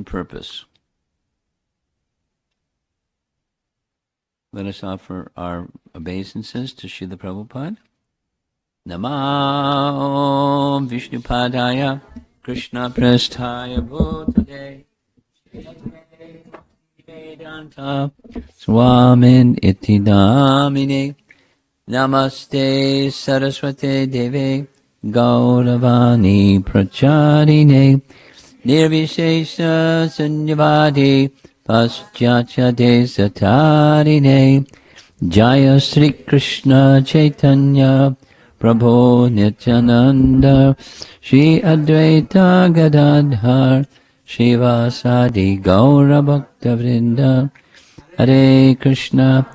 purpose. Let us offer our obeisances to Srila Prabhupada. Namah Vishnupadaya Krishna Prasthaya Bhutale Vedanta Swamin Iti Namine Namaste Saraswate Deve Gauravani Pracharine Nirvishesha Sanyavadi Paschatya Desatarine Jaya Sri Krishna Chaitanya Prabhu Nityananda Shri Advaita Gadadhar Shivasadi Gaura Bhakta Vrinda Hare Krishna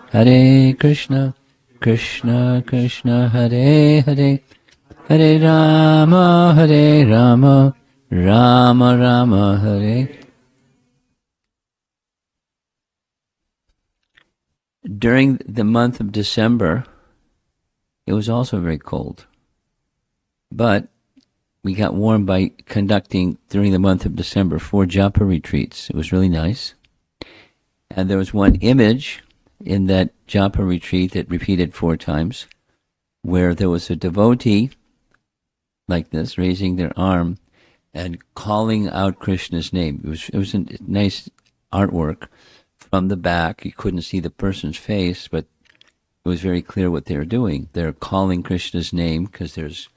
Krishna Krishna Hare Hare Hare Rama Rama Rama Hare. During the month of December, it was also very cold. But we got warm by conducting, during the month of December, 4 japa retreats. It was really nice. And there was one image in that japa retreat that repeated 4 times, where there was a devotee like this, raising their arm and calling out Krishna's name. It was a nice artwork from the back. You couldn't see the person's face, but it was very clear what they were doing. They're calling Krishna's name because there's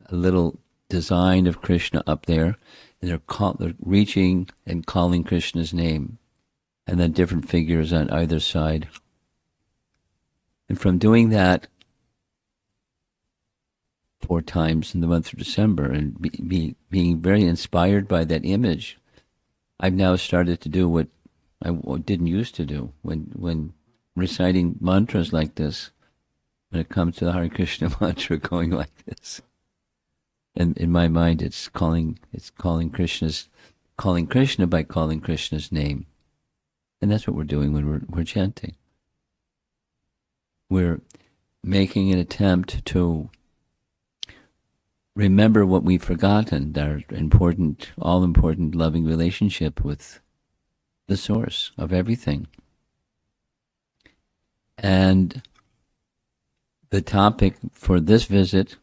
a little design of Krishna up there, and they're reaching and calling Krishna's name, and then different figures on either side. And from doing that 4 times in the month of December and being very inspired by that image, I've now started to do what I didn't used to do when reciting mantras like this. When it comes to the Hare Krishna mantra, going like this, and in my mind, it's calling Krishna by calling Krishna's name, and that's what we're doing when we're chanting. We're making an attempt to remember what we've forgotten, our all-important loving relationship with the source of everything. And the topic for this visit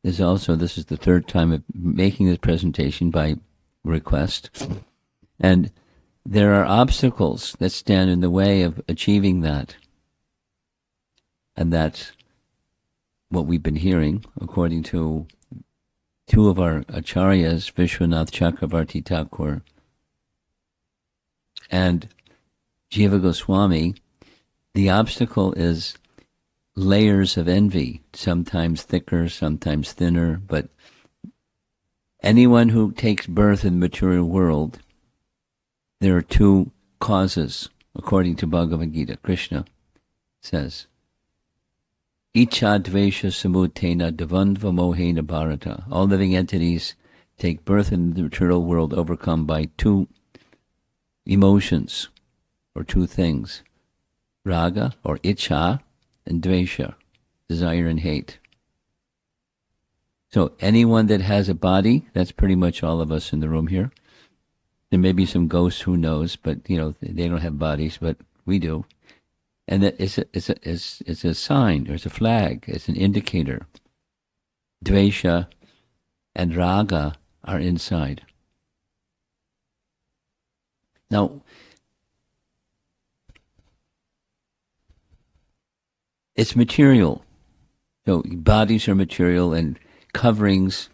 is also, this is the 3rd time of making this presentation by request, and there are obstacles that stand in the way of achieving that. And that's what we've been hearing, according to 2 of our acharyas, Vishwanath Chakravarti Thakur and Jiva Goswami. The obstacle is layers of envy, sometimes thicker, sometimes thinner, but anyone who takes birth in the material world, there are 2 causes, according to Bhagavad Gita. Krishna says, Icha dvesha samutena devandva mohena bharata. All living entities take birth in the material world overcome by 2 emotions, or 2 things. Raga, or Icha, and Dvesha, desire and hate. So anyone that has a body, that's pretty much all of us in the room here. There may be some ghosts, who knows, but they don't have bodies, but we do. And that it's a sign, or it's a flag, it's an indicator. Dvesha and Raga are inside. Now, it's material. So bodies are material, and coverings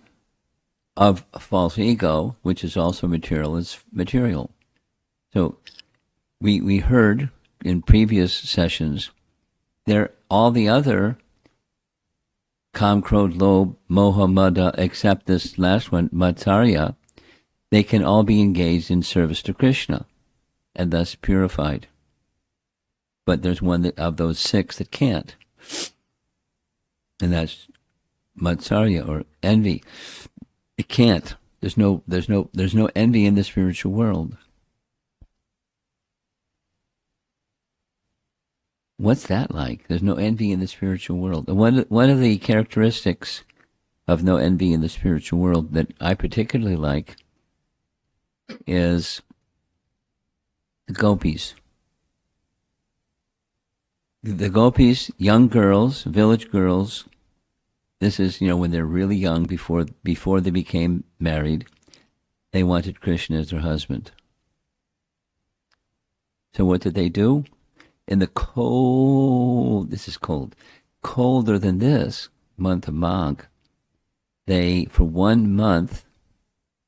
of a false ego, which is also material, is material. So we heard in previous sessions, all the other Kam, Krodh, Lobh, Moha, Mada, except this last one, Matsarya, they can all be engaged in service to Krishna and thus purified. But there's one of those 6 that can't, and that's Matsarya, or envy. It can't. There's no envy in the spiritual world. What's that like? There's no envy in the spiritual world. One of the characteristics of no envy in the spiritual world that I particularly like is the gopis. The gopis, young girls, village girls. This is, when they're really young, before they became married, they wanted Krishna as their husband. So what did they do? In the cold, this is cold, colder than this month of Magh, for 1 month,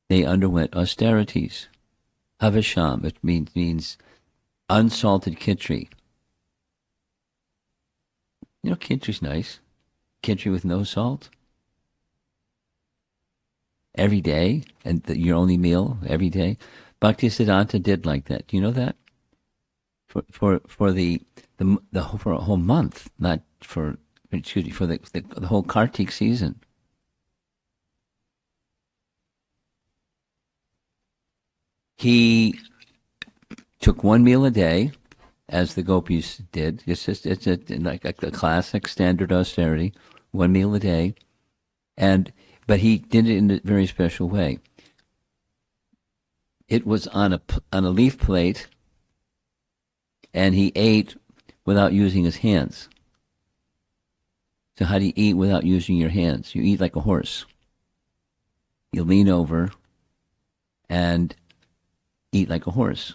they underwent austerities. Havisham, which means unsalted khichdi. Khichdi's nice. Khichdi with no salt. Every day, and your only meal every day. Bhaktisiddhanta did like that. Do you know that? For a whole month, not for the whole Kartik season. He took 1 meal a day, as the gopis did. It's like a classic standard austerity, 1 meal a day, but he did it in a very special way. It was on a leaf plate, and he ate without using his hands. So how do you eat without using your hands? You eat like a horse. You lean over and eat like a horse.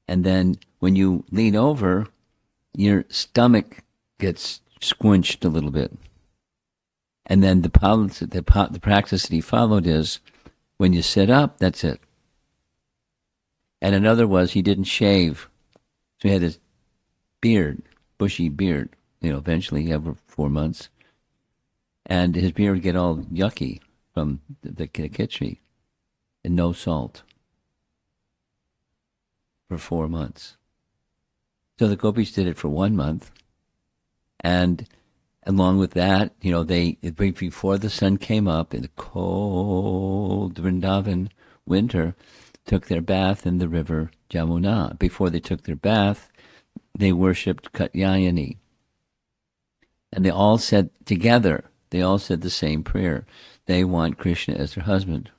And then when you lean over, your stomach gets squinched a little bit. And then the practice that he followed is, when you sit up, that's it. And another was, he didn't shave. So he had his beard, bushy beard, eventually over 4 months. And his beard would get all yucky from the khichdi, and no salt for 4 months. So the gopis did it for 1 month. And along with that, before the sun came up in the cold Vrindavan winter, took their bath in the river Jamuna. Before they took their bath, they worshipped Katyayani. And they all said the same prayer. They want Krishna as their husband.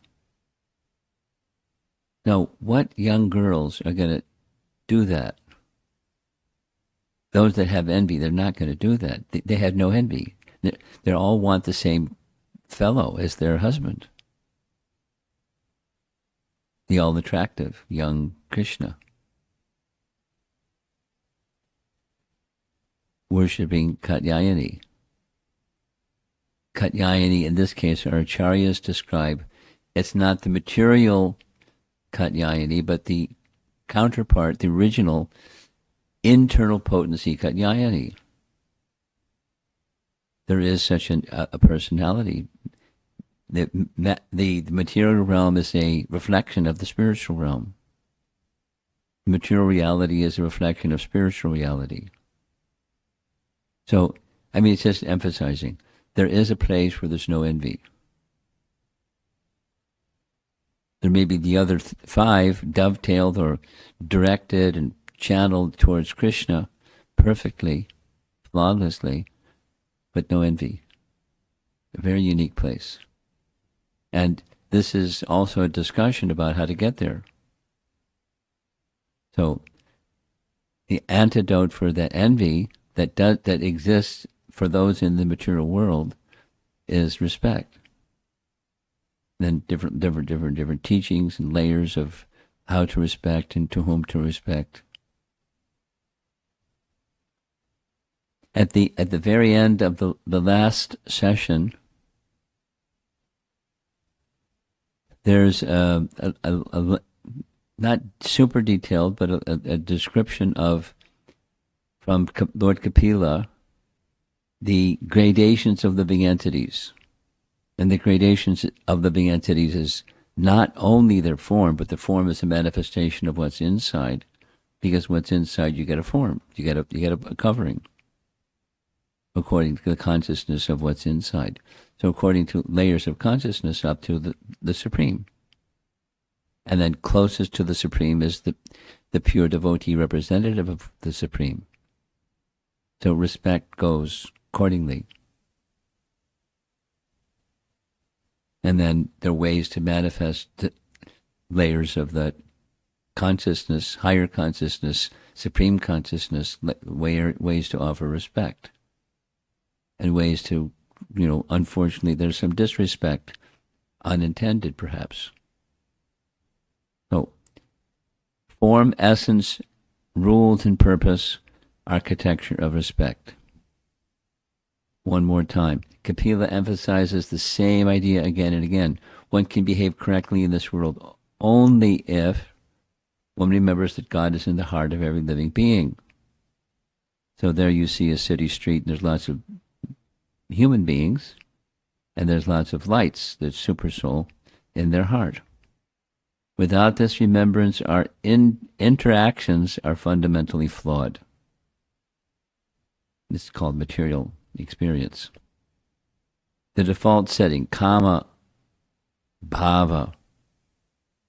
Now, what young girls are going to do that? Those that have envy, they're not going to do that. They have no envy. They all want the same fellow as their husband. The all-attractive young Krishna. Worshipping Katyayani. Katyayani, in this case, our acharyas describe, it's not the material Katyayani, but the counterpart, the original internal potency Katyayani. There is such a personality. The material realm is a reflection of the spiritual realm. Material reality is a reflection of spiritual reality. So, it's just emphasizing, there is a place where there's no envy. There may be the other 5 dovetailed or directed and channeled towards Krishna perfectly, flawlessly, but no envy. A very unique place. And this is also a discussion about how to get there. So, the antidote for that envy that exists for those in the material world is respect. Then different teachings and layers of how to respect and to whom to respect. At the very end of the last session, there's a not super detailed, but a description from Lord Kapila, the gradations of living entities. And the gradations of living entities is not only their form, but the form is a manifestation of what's inside. Because what's inside, you get a form, you get a covering, according to the consciousness of what's inside. So according to layers of consciousness up to the Supreme. And then closest to the Supreme is the pure devotee representative of the Supreme. So respect goes accordingly. And then there are ways to manifest layers of that consciousness, higher consciousness, supreme consciousness, ways to offer respect. And ways to, unfortunately, there's some disrespect, unintended perhaps. So, form, essence, rules and purpose, architecture of respect. One more time. Kapila emphasizes the same idea again and again. One can behave correctly in this world only if one remembers that God is in the heart of every living being. So there you see a city street, and there's lots of human beings, and there's lots of lights, the super soul, in their heart. Without this remembrance, our interactions are fundamentally flawed. This is called material experience. The default setting, kama, bhava.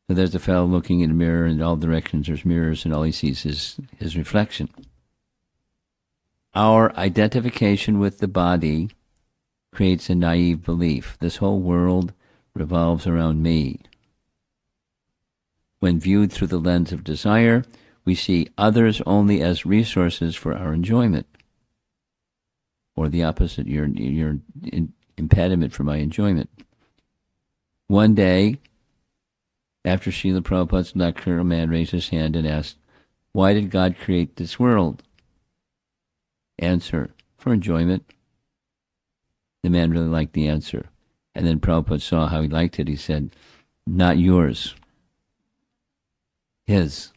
So there's a fellow looking in a mirror, in all directions there's mirrors, and all he sees is his reflection. Our identification with the body creates a naive belief. This whole world revolves around me. When viewed through the lens of desire, we see others only as resources for our enjoyment. Or the opposite, you're an impediment for my enjoyment. One day, after Srila Prabhupada's lecture, a man raised his hand and asked, "Why did God create this world?" Answer, for enjoyment. The man really liked the answer. And then Prabhupada saw how he liked it. He said, "Not yours. His."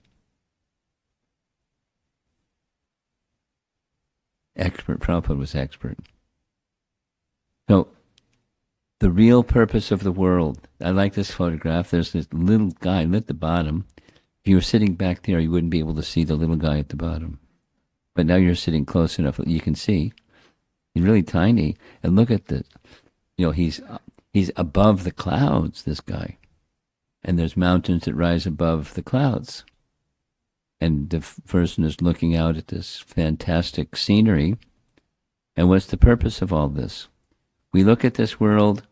Expert. Prabhupada was expert. So, the real purpose of the world. I like this photograph. There's this little guy at the bottom. If you were sitting back there, you wouldn't be able to see the little guy at the bottom. But now you're sitting close enough that you can see. He's really tiny. And look at this. He's above the clouds, this guy. And there's mountains that rise above the clouds. And the person is looking out at this fantastic scenery. And what's the purpose of all this? We look at this world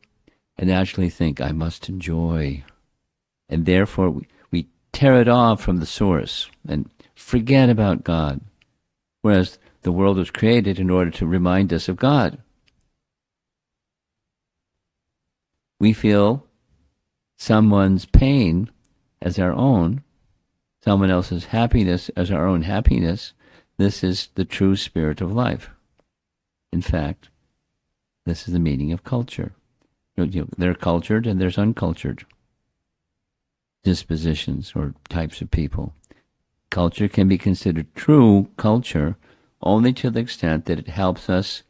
and actually think, I must enjoy. And therefore, we tear it off from the source and forget about God. Whereas the world was created in order to remind us of God. We feel someone's pain as our own, someone else's happiness as our own happiness. This is the true spirit of life. In fact, this is the meaning of culture. They're cultured and there's uncultured dispositions or types of people. Culture can be considered true culture only to the extent that it helps us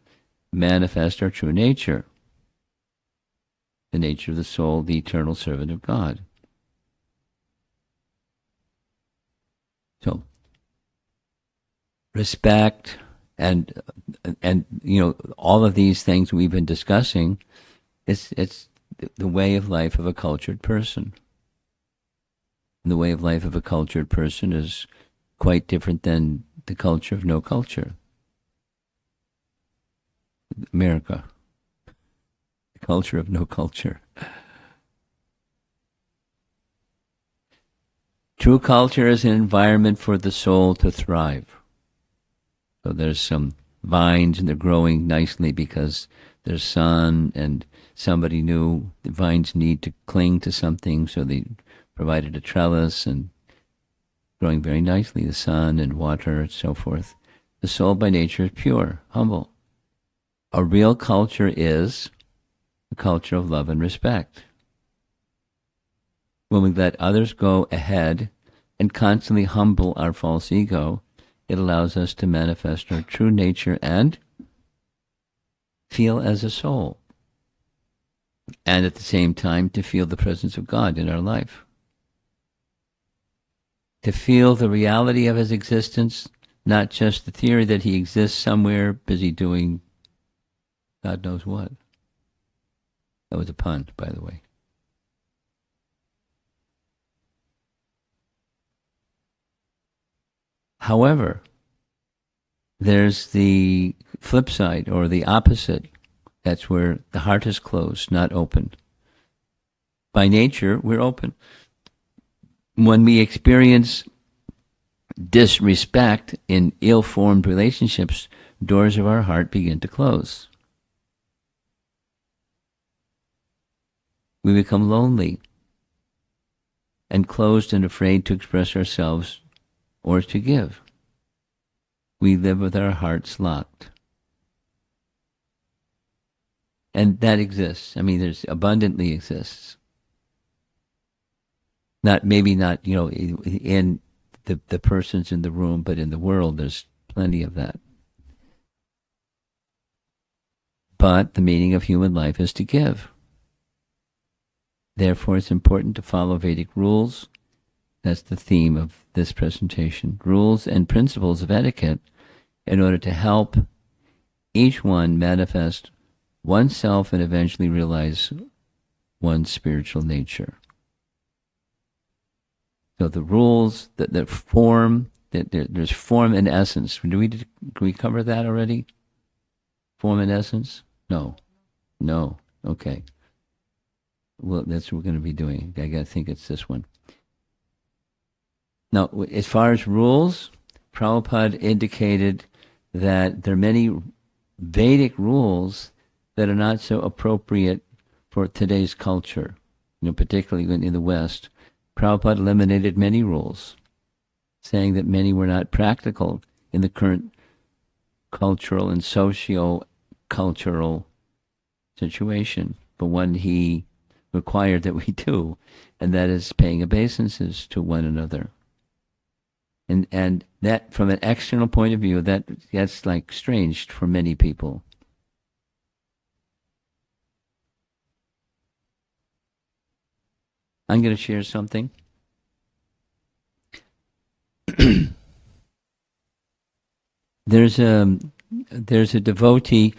manifest our true nature, the nature of the soul, the eternal servant of God. So, respect and all of these things we've been discussing, it's the way of life of a cultured person. And the way of life of a cultured person is quite different than the culture of no culture. America. The culture of no culture. True culture is an environment for the soul to thrive. So there's some vines and they're growing nicely because there's sun and somebody knew the vines need to cling to something, so they provided a trellis and growing very nicely, the sun and water and so forth. The soul by nature is pure, humble. A real culture is a culture of love and respect. When we let others go ahead and constantly humble our false ego, it allows us to manifest our true nature and feel as a soul. And at the same time, to feel the presence of God in our life. To feel the reality of his existence, not just the theory that he exists somewhere busy doing God knows what. That was a pun, by the way. However, there's the flip side or the opposite. That's where the heart is closed, not open. By nature, we're open. When we experience disrespect in ill-formed relationships, doors of our heart begin to close. We become lonely and closed and afraid to express ourselves or to give. We live with our hearts locked. And that exists. I mean, there's abundantly exists. Maybe not, in the persons in the room, but in the world, there's plenty of that. But the meaning of human life is to give. Therefore, it's important to follow Vedic rules. That's the theme of this presentation. Rules and principles of etiquette in order to help each one manifest oneself and eventually realize one's spiritual nature. So the rules, that form, there's form and essence. Did we cover that already? Form and essence? No. Okay. Well, that's what we're going to be doing. I think it's this one. Now, as far as rules, Prabhupada indicated that there are many Vedic rules that are not so appropriate for today's culture, particularly in the West. Prabhupada eliminated many rules, saying that many were not practical in the current cultural and socio-cultural situation, but one he required that we do, and that is paying obeisances to one another. And that, from an external point of view, that's like strange for many people. I'm going to share something. There's a devotee,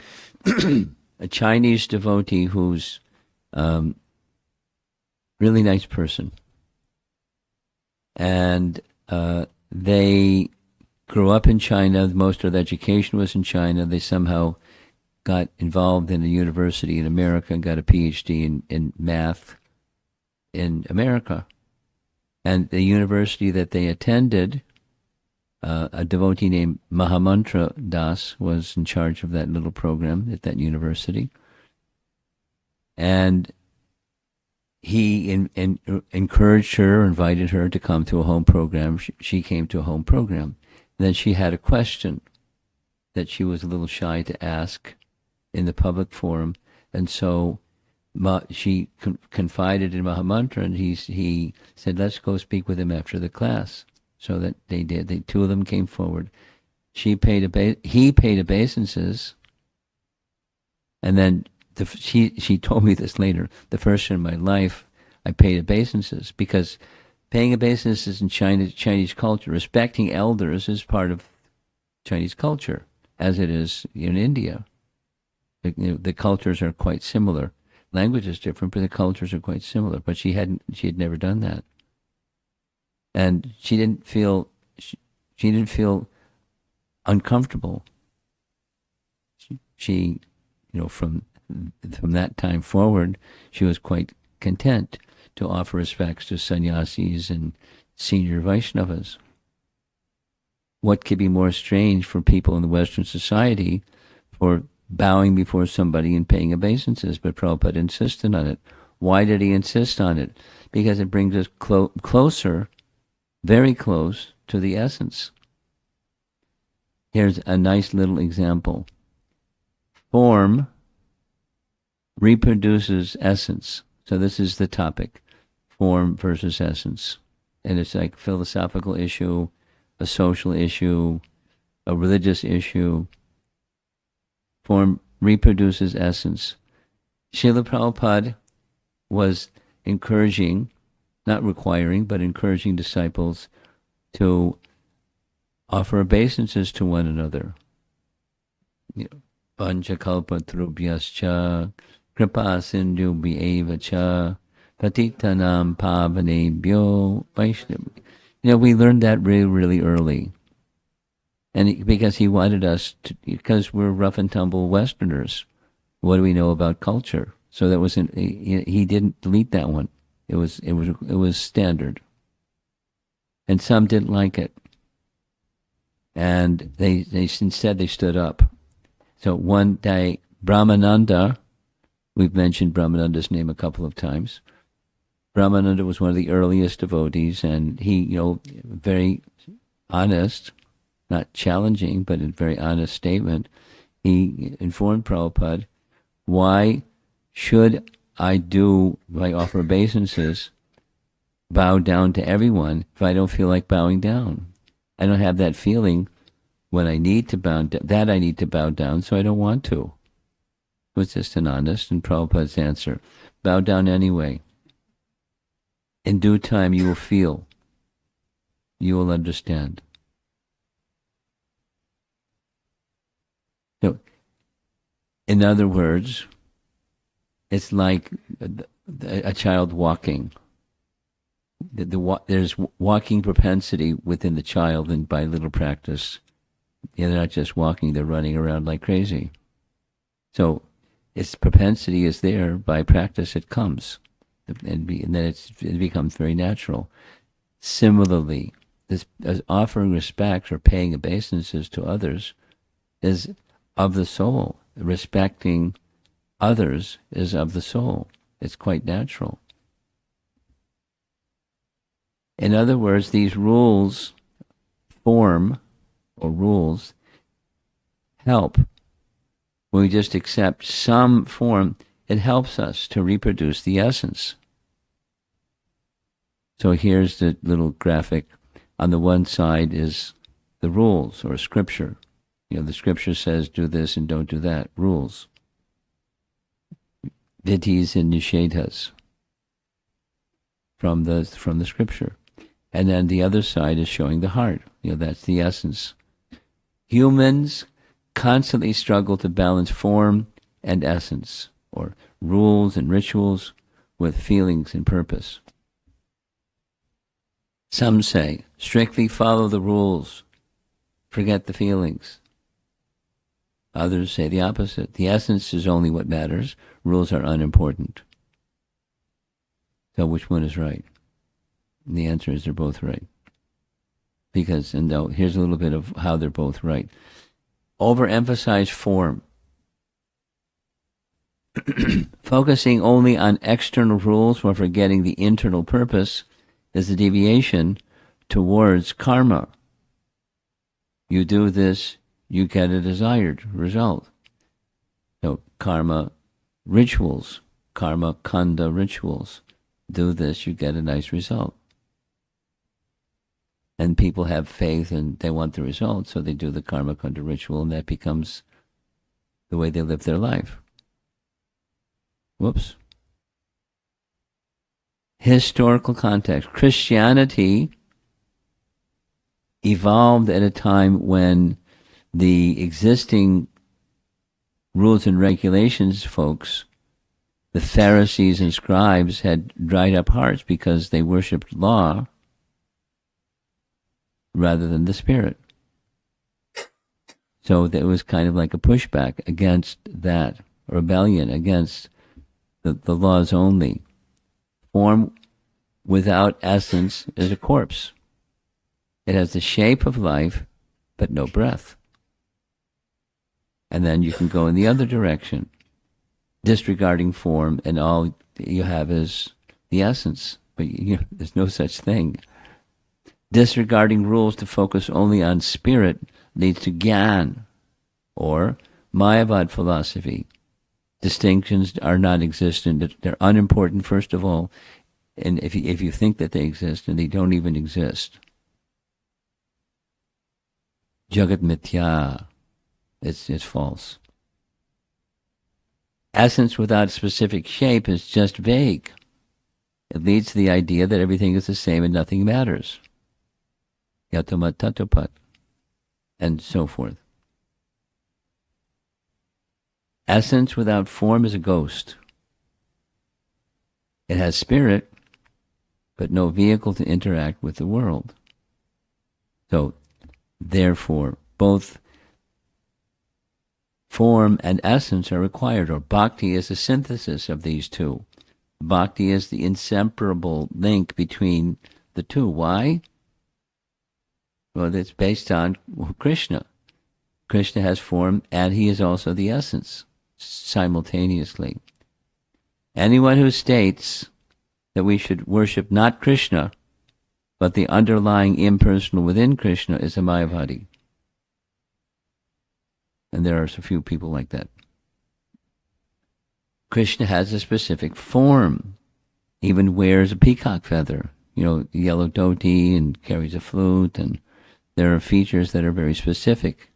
a Chinese devotee who's really nice person, and they grew up in China. Most of their education was in China. They somehow got involved in a university in America and got a PhD in math in America. And the university that they attended, a devotee named Mahamantra Das was in charge of that little program at that university. And he encouraged her, invited her to come to a home program. She came to a home program. And then she had a question that she was a little shy to ask in the public forum. And so she confided in Mahamantra, and he said, let's go speak with him after the class. So that they did. The two of them came forward. He paid obeisances, and then she told me this later. The first time in my life, I paid obeisances, because paying obeisances in Chinese culture, respecting elders, is part of Chinese culture, as it is in India. The cultures are quite similar. Language is different, but the cultures are quite similar. But she had never done that, and she didn't feel uncomfortable. She from that time forward, she was quite content to offer respects to sannyasis and senior Vaishnavas. What could be more strange for people in the Western society for bowing before somebody and paying obeisances? But Prabhupada insisted on it. Why did he insist on it? Because it brings us closer, very close, to the essence. Here's a nice little example. Form reproduces essence. So this is the topic, form versus essence. And it's like a philosophical issue, a social issue, a religious issue. Form reproduces essence. Srila Prabhupada was encouraging, not requiring, but encouraging disciples to offer obeisances to one another. Panchakalpatrubhyascha kripa sindhubhya cha patitanam pavanebhyo vaishnava. We learned that really, really early. And because he wanted us to, because we're rough and tumble Westerners, what do we know about culture? So he didn't delete that one. It was standard. and some didn't like it. And they instead they stood up. So one day, Brahmananda, we've mentioned Brahmananda's name a couple of times. Brahmananda was one of the earliest devotees, and he, very honest, not challenging, but a very honest statement. He informed Prabhupada, why should I offer obeisances, bow down to everyone if I don't feel like bowing down? I don't have that feeling when I need to bow down, that I need to bow down, so I don't want to. It was just an honest, and Prabhupada's answer, bow down anyway. In due time you will feel, you will understand. So, in other words, it's like a child walking. There's walking propensity within the child, and by little practice, they're not just walking, they're running around like crazy. So its propensity is there. By practice it comes, and then it becomes very natural. Similarly, this offering respect or paying obeisances to others is of the soul. Respecting others is of the soul. It's quite natural. In other words, these rules, form or rules, help. When we just accept some form, it helps us to reproduce the essence. So here's the little graphic. On the one side is the rules or scripture. The scripture says do this and don't do that. Rules. Vidhis and nishedhas from the scripture. And then the other side is showing the heart. That's the essence. Humans constantly struggle to balance form and essence, or rules and rituals with feelings and purpose. Some say, strictly follow the rules, forget the feelings. Others say the opposite. The essence is only what matters. Rules are unimportant. So which one is right? And the answer is they're both right. Here's a little bit of how they're both right. Overemphasize form. Focusing only on external rules while forgetting the internal purpose is a deviation towards karma. You do this, you get a desired result. So karma rituals, karma kanda rituals. Do this, you get a nice result. And people have faith and they want the result, so they do the karma kanda ritual, and that becomes the way they live their life. Whoops. Historical context. Christianity evolved at a time when the existing rules and regulations folks, the Pharisees and scribes, had dried up hearts because they worshipped law rather than the Spirit. So there was kind of like a pushback against that, rebellion against the laws only. Form without essence is a corpse. It has the shape of life, but no breath. And then you can go in the other direction, disregarding form, and all you have is the essence. But there's no such thing. Disregarding rules to focus only on spirit leads to Gyan, or Mayavad philosophy. Distinctions are not existent. They're unimportant, first of all. And if you think that they exist, and they don't even exist. Jagat mithya. It's false. Essence without specific shape is just vague. It leads to the idea that everything is the same and nothing matters. Yatamat tatapat, and so forth. Essence without form is a ghost. It has spirit, but no vehicle to interact with the world. So, therefore, both form and essence are required, or bhakti is a synthesis of these two. Bhakti is the inseparable link between the two. Why? Well, it's based on Krishna. Krishna has form, and he is also the essence simultaneously. Anyone who states that we should worship not Krishna, but the underlying impersonal within Krishna is a Mayavadi. And there are a few people like that. Krishna has a specific form, even wears a peacock feather, yellow dhoti, and carries a flute, and there are features that are very specific.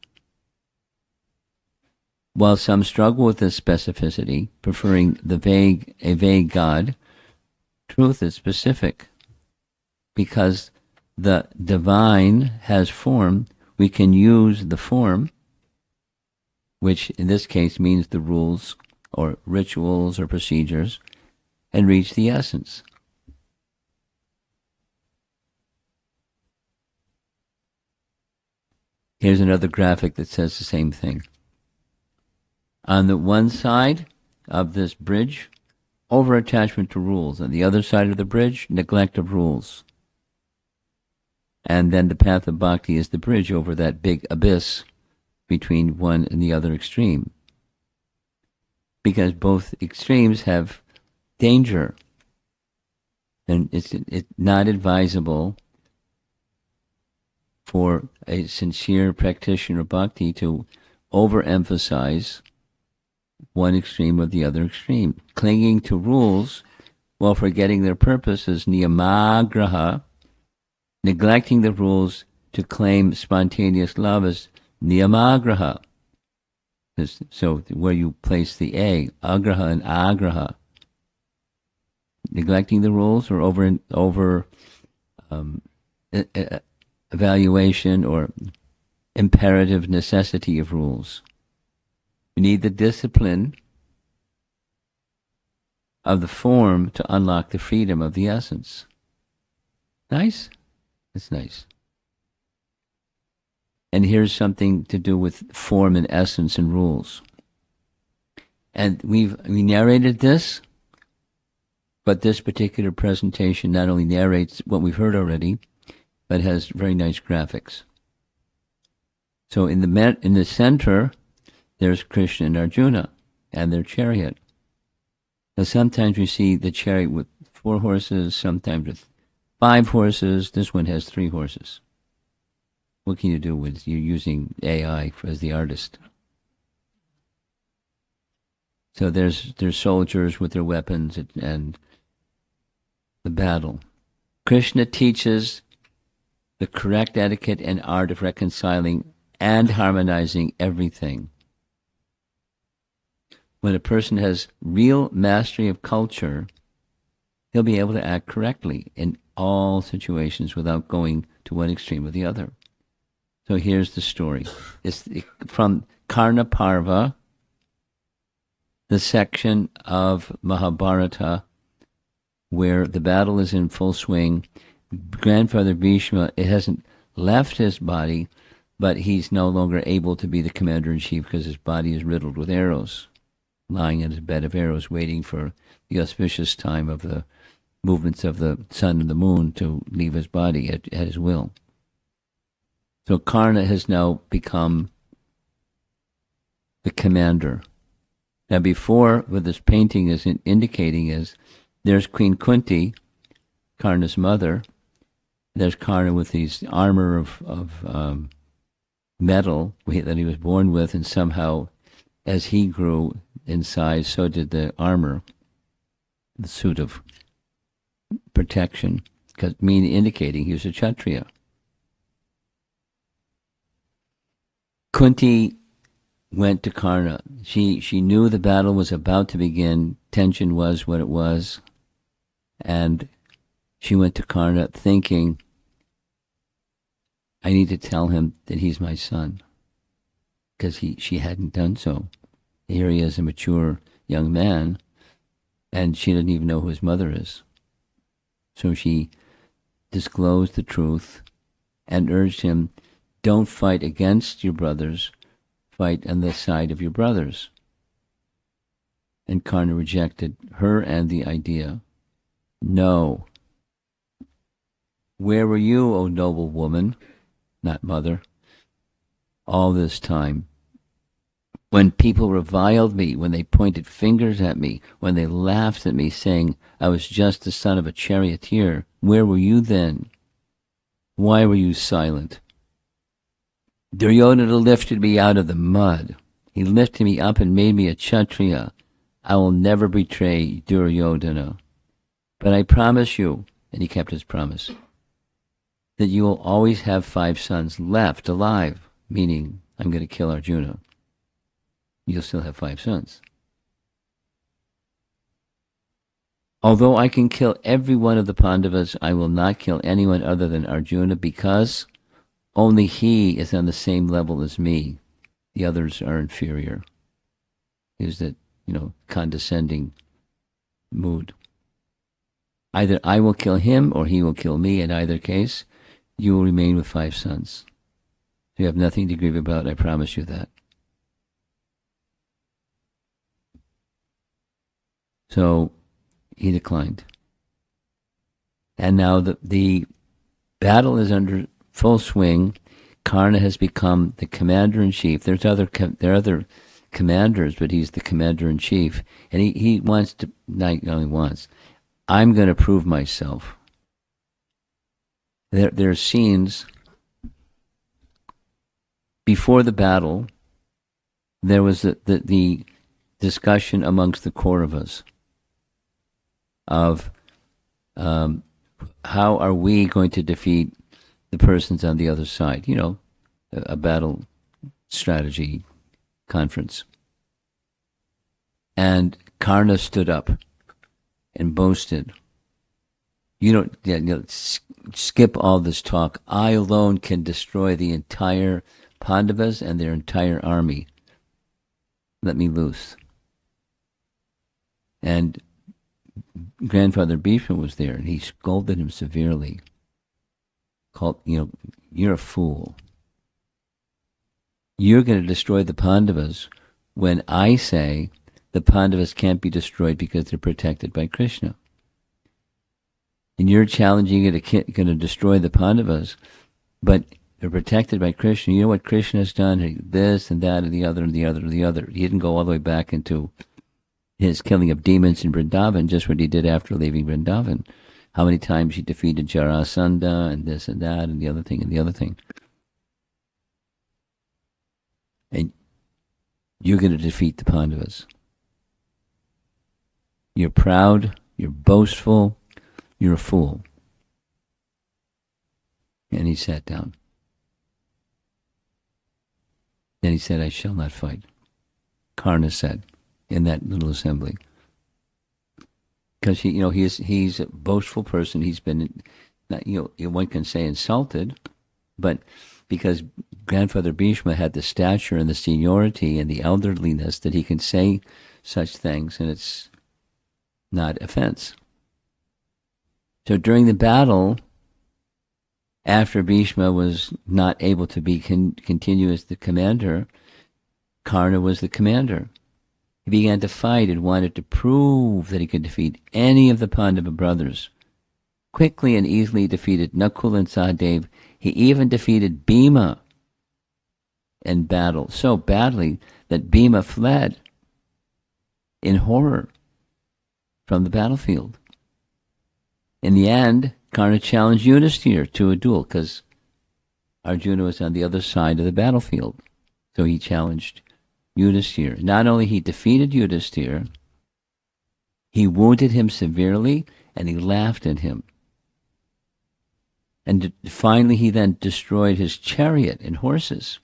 While some struggle with this specificity, preferring a vague God, truth is specific. Because the divine has form, we can use the form, which in this case means the rules or rituals or procedures, and reach the essence. Here's another graphic that says the same thing. On the one side of this bridge, over-attachment to rules. On the other side of the bridge, neglect of rules. And then the path of bhakti is the bridge over that big abyss between one and the other extreme. Because both extremes have danger. And it's not advisable for a sincere practitioner of bhakti to overemphasize one extreme or the other extreme. Clinging to rules while forgetting their purpose is niyamagraha. Neglecting the rules to claim spontaneous love is niyamagraha. So where you place the A, agraha and agraha. Neglecting the rules or over evaluation or imperative necessity of rules. We need the discipline of the form to unlock the freedom of the essence. Nice? It's nice. And here's something to do with form and essence and rules. And we narrated this, but this particular presentation not only narrates what we've heard already, but has very nice graphics. So in the center, there's Krishna and Arjuna and their chariot. Now sometimes we see the chariot with 4 horses, sometimes with 5 horses. This one has 3 horses. What can you do with you using AI as the artist? So there's soldiers with their weapons and the battle. Krishna teaches the correct etiquette and art of reconciling and harmonizing everything. When a person has real mastery of culture, he'll be able to act correctly in all situations without going to one extreme or the other. So here's the story. It's from Karna Parva, the section of Mahabharata where the battle is in full swing. Grandfather Bhishma, it hasn't left his body, but he's no longer able to be the commander-in-chief because his body is riddled with arrows, lying in his bed of arrows, waiting for the auspicious time of the movements of the sun and the moon to leave his body at his will. So Karna has now become the commander. Now before, what this painting is indicating is, there's Queen Kunti, Karna's mother. There's Karna with these armor of metal that he was born with, and somehow as he grew in size, so did the armor, the suit of protection, indicating he was a Kshatriya. Kunti went to Karna. She knew the battle was about to begin. Tension was what it was. And she went to Karna thinking, I need to tell him that he's my son. Because she hadn't done so. Here he is, a mature young man, and she doesn't even know who his mother is. So she disclosed the truth and urged him, don't fight against your brothers, fight on the side of your brothers. And Karna rejected her and the idea. No. Where were you, O noble woman? not mother, all this time. When people reviled me, when they pointed fingers at me, when they laughed at me, saying I was just the son of a charioteer, where were you then? Why were you silent? Duryodhana lifted me out of the mud. He lifted me up and made me a Kshatriya. I will never betray Duryodhana. But I promise you, and he kept his promise, that you will always have 5 sons left alive, meaning I'm going to kill Arjuna. You'll still have 5 sons. Although I can kill every one of the Pandavas, I will not kill anyone other than Arjuna, because only he is on the same level as me. The others are inferior. Is that, condescending mood. Either I will kill him or he will kill me. In either case, you will remain with 5 sons. You have nothing to grieve about, I promise you that. So he declined. And now the battle is under full swing. Karna has become the commander-in-chief. There are other commanders, but he's the commander-in-chief. And he wants to, not only wants, I'm going to prove myself. There are scenes before the battle. There was the discussion amongst the Kauravas of how are we going to defeat the persons on the other side. A battle strategy conference. And Karna stood up and boasted, skip all this talk. I alone can destroy the entire Pandavas and their entire army. Let me loose. And Grandfather Bhishma was there, and he scolded him severely. Called, you're a fool. You're going to destroy the Pandavas when I say the Pandavas can't be destroyed because they're protected by Krishna. And you're challenging it, going to destroy the Pandavas, but they're protected by Krishna. You know what Krishna has done? This and that and the other and the other and the other. He didn't go all the way back into his killing of demons in Vrindavan, just what he did after leaving Vrindavan. How many times he defeated Jarasandha and this and that and the other thing and the other thing. And you're going to defeat the Pandavas. You're proud, you're boastful, you're a fool. And he sat down. Then he said, I shall not fight. Karna said in that little assembly. Because he's a boastful person. He's been, one can say insulted, but because Grandfather Bhishma had the stature and the seniority and the elderliness that he can say such things, and it's not offense. So during the battle, after Bhishma was not able to be continue as the commander, Karna was the commander. He began to fight and wanted to prove that he could defeat any of the Pandava brothers. Quickly and easily defeated Nakul and Sahadev. He even defeated Bhima in battle so badly that Bhima fled in horror from the battlefield. In the end, Karna challenged Yudhishthira to a duel because Arjuna was on the other side of the battlefield. So he challenged Yudhishthira. Not only he defeated Yudhishthira, he wounded him severely and he laughed at him. And finally he then destroyed his chariot and horses.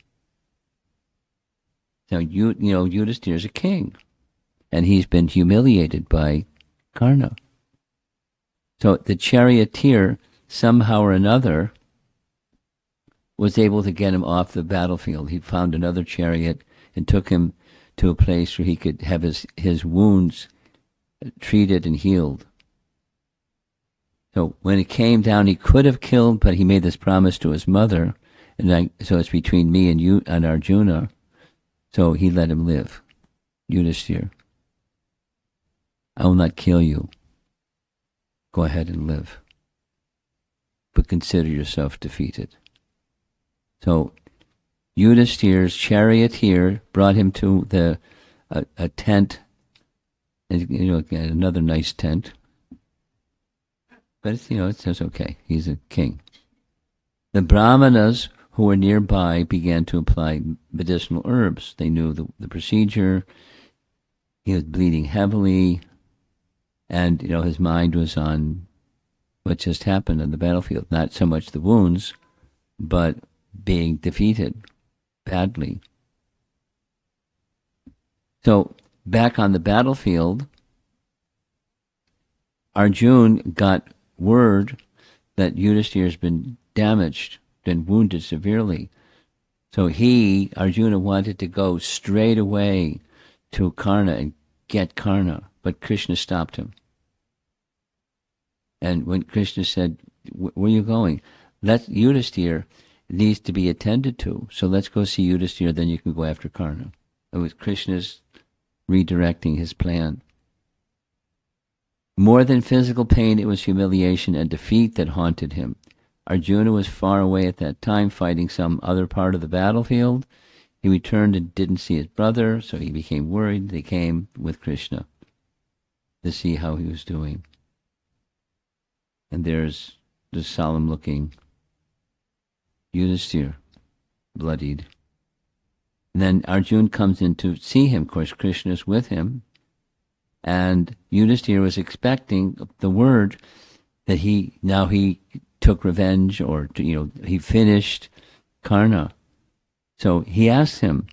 Now, Yudhishthira is a king, and he's been humiliated by Karna. So the charioteer, somehow or another, was able to get him off the battlefield. He found another chariot and took him to a place where he could have his wounds treated and healed. So when it came down, he could have killed, but he made this promise to his mother, so it's between me and you and Arjuna. So he let him live. Yudhishthira, I will not kill you. Go ahead and live. But consider yourself defeated. So Yudhishthir's charioteer brought him to a tent, and another nice tent. But it's okay. He's a king. The Brahmanas who were nearby began to apply medicinal herbs. They knew the procedure. He was bleeding heavily, and his mind was on what just happened on the battlefield. Not so much the wounds, but being defeated badly. So back on the battlefield, Arjuna got word that Yudhishthira has been damaged, been wounded severely. So Arjuna, wanted to go straight away to Karna and get Karna, but Krishna stopped him. And when Krishna said, where are you going? Yudhishthira needs to be attended to, so let's go see Yudhishthira, then you can go after Karna. It was Krishna's redirecting his plan. More than physical pain, it was humiliation and defeat that haunted him. Arjuna was far away at that time, fighting some other part of the battlefield. He returned and didn't see his brother, so he became worried. They came with Krishna to see how he was doing. And there's the solemn-looking Yudhishthira, bloodied. And then Arjuna comes in to see him. Of course, Krishna is with him. And Yudhishthira was expecting the word that he took revenge, or he finished Karna. So he asked him,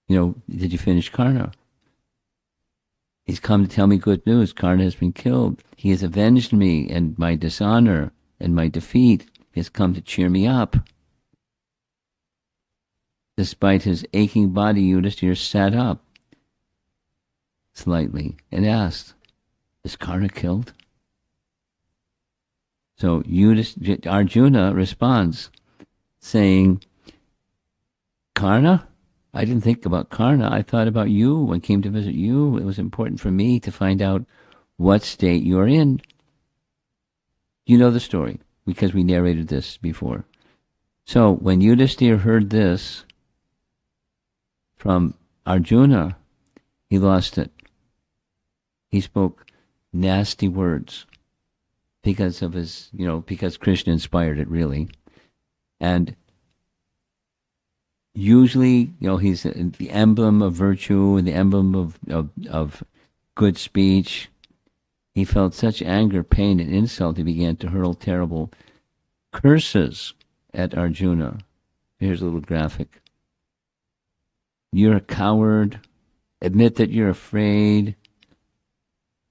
did you finish Karna? He's come to tell me good news. Karna has been killed. He has avenged me and my dishonor and my defeat. He has come to cheer me up. Despite his aching body, Yudhishthira sat up slightly and asked, is Karna killed? So Arjuna responds, saying, Karna? I didn't think about Karna. I thought about you when I came to visit you. It was important for me to find out what state you're in. You know the story, because we narrated this before. So when Yudhishthira heard this from Arjuna, he lost it. He spoke nasty words because of his, because Krishna inspired it, really. And usually, he's the emblem of virtue and the emblem of good speech. He felt such anger, pain, and insult, he began to hurl terrible curses at Arjuna. Here's a little graphic. You're a coward. Admit that you're afraid.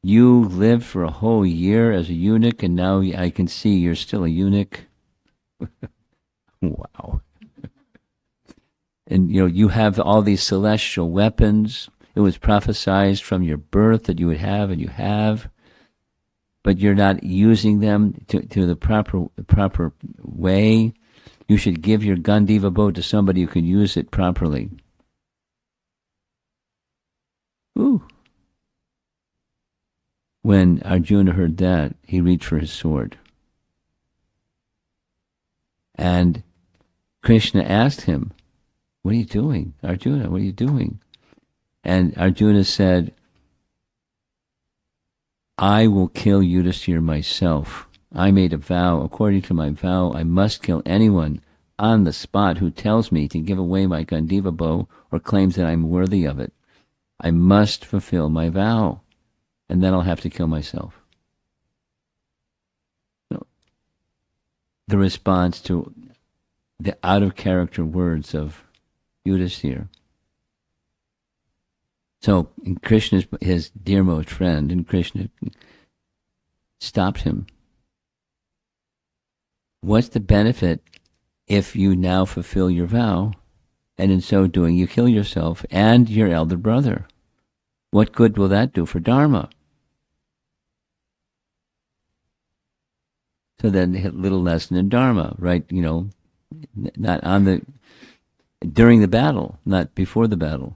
You lived for a whole year as a eunuch, and now I can see you're still a eunuch. Wow. And, you have all these celestial weapons. It was prophesied from your birth that you would have, and you have. But you're not using them to the proper way. You should give your Gandiva bow to somebody who can use it properly. Ooh. When Arjuna heard that, he reached for his sword. And Krishna asked him, what are you doing? Arjuna, what are you doing? And Arjuna said, I will kill Yudhishthira myself. I made a vow. According to my vow, I must kill anyone on the spot who tells me to give away my Gandiva bow or claims that I'm worthy of it. I must fulfill my vow, and then I'll have to kill myself. So, the response to the out-of-character words of Yudhishthira. So Krishna is his dearmost friend, and Krishna stopped him. What's the benefit if you now fulfill your vow, and in so doing you kill yourself and your elder brother? What good will that do for Dharma? So then a little lesson in Dharma, right? Not during the battle, not before the battle.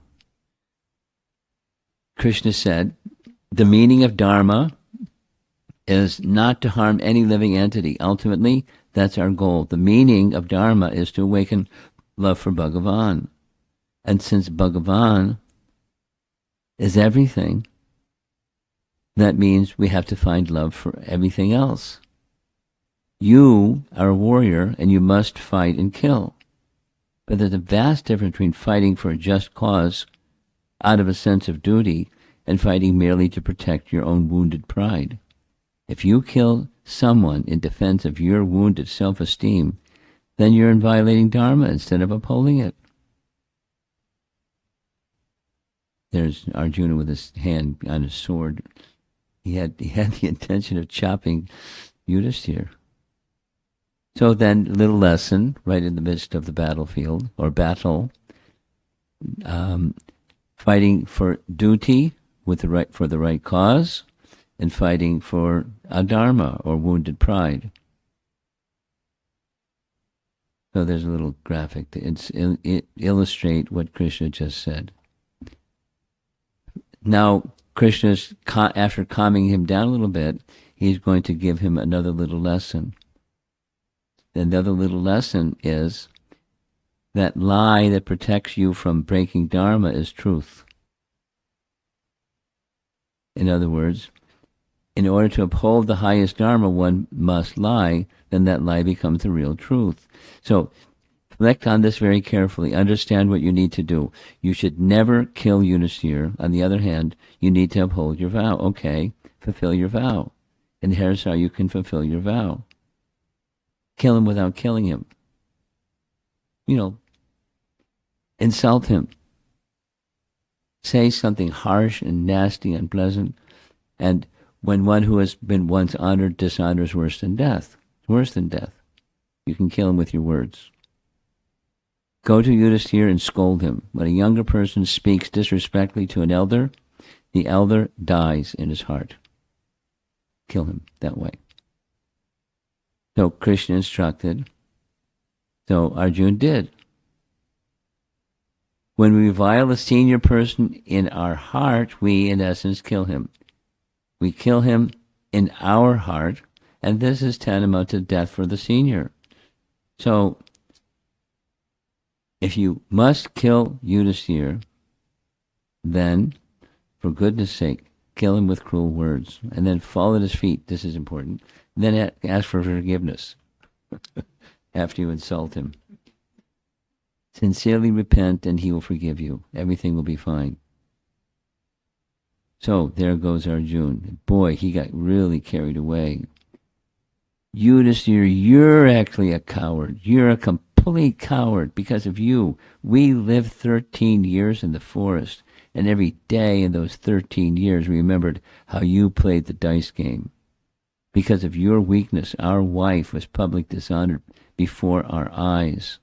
Krishna said, the meaning of Dharma is not to harm any living entity. Ultimately, that's our goal. The meaning of Dharma is to awaken love for Bhagavan. And since Bhagavan is everything, that means we have to find love for everything else. You are a warrior and you must fight and kill. But there's a vast difference between fighting for a just cause out of a sense of duty and fighting merely to protect your own wounded pride. If you kill someone in defense of your wounded self-esteem, then you're in violating Dharma instead of upholding it. There's Arjuna with his hand on his sword. He had the intention of chopping Yudhishthira. So then, little lesson, right in the midst of the battlefield, or battle, fighting for duty with for the right cause, and fighting for adharma, or wounded pride. So there's a little graphic to illustrate what Krishna just said. Now, Krishna's, after calming him down a little bit, he's going to give him another little lesson. Another little lesson is that lie that protects you from breaking Dharma is truth. In other words, in order to uphold the highest Dharma, one must lie, then that lie becomes the real truth. So, reflect on this very carefully. Understand what you need to do. You should never kill Yudhishthira. On the other hand, you need to uphold your vow. Okay, fulfill your vow. And here's how you can fulfill your vow. Kill him without killing him. Insult him. Say something harsh and nasty, unpleasant. And when one who has been once honored dishonors worse than death, worse than death, you can kill him with your words. Go to Yudhishthira and scold him. When a younger person speaks disrespectfully to an elder, the elder dies in his heart. Kill him that way. So Krishna instructed. So Arjuna did. When we revile a senior person in our heart, we, in essence, kill him. We kill him in our heart, and this is tantamount to death for the senior. So, if you must kill Yudhishthira, then, for goodness sake, kill him with cruel words, and then fall at his feet. This is important. Then ask for forgiveness after you insult him. Sincerely repent, and he will forgive you. Everything will be fine. So there goes Arjuna. Boy, he got really carried away. Yudhishthira, you're actually a coward. You're a complete coward because of you. We lived 13 years in the forest, and every day in those 13 years we remembered how you played the dice game. Because of your weakness, our wife was publicly dishonored before our eyes.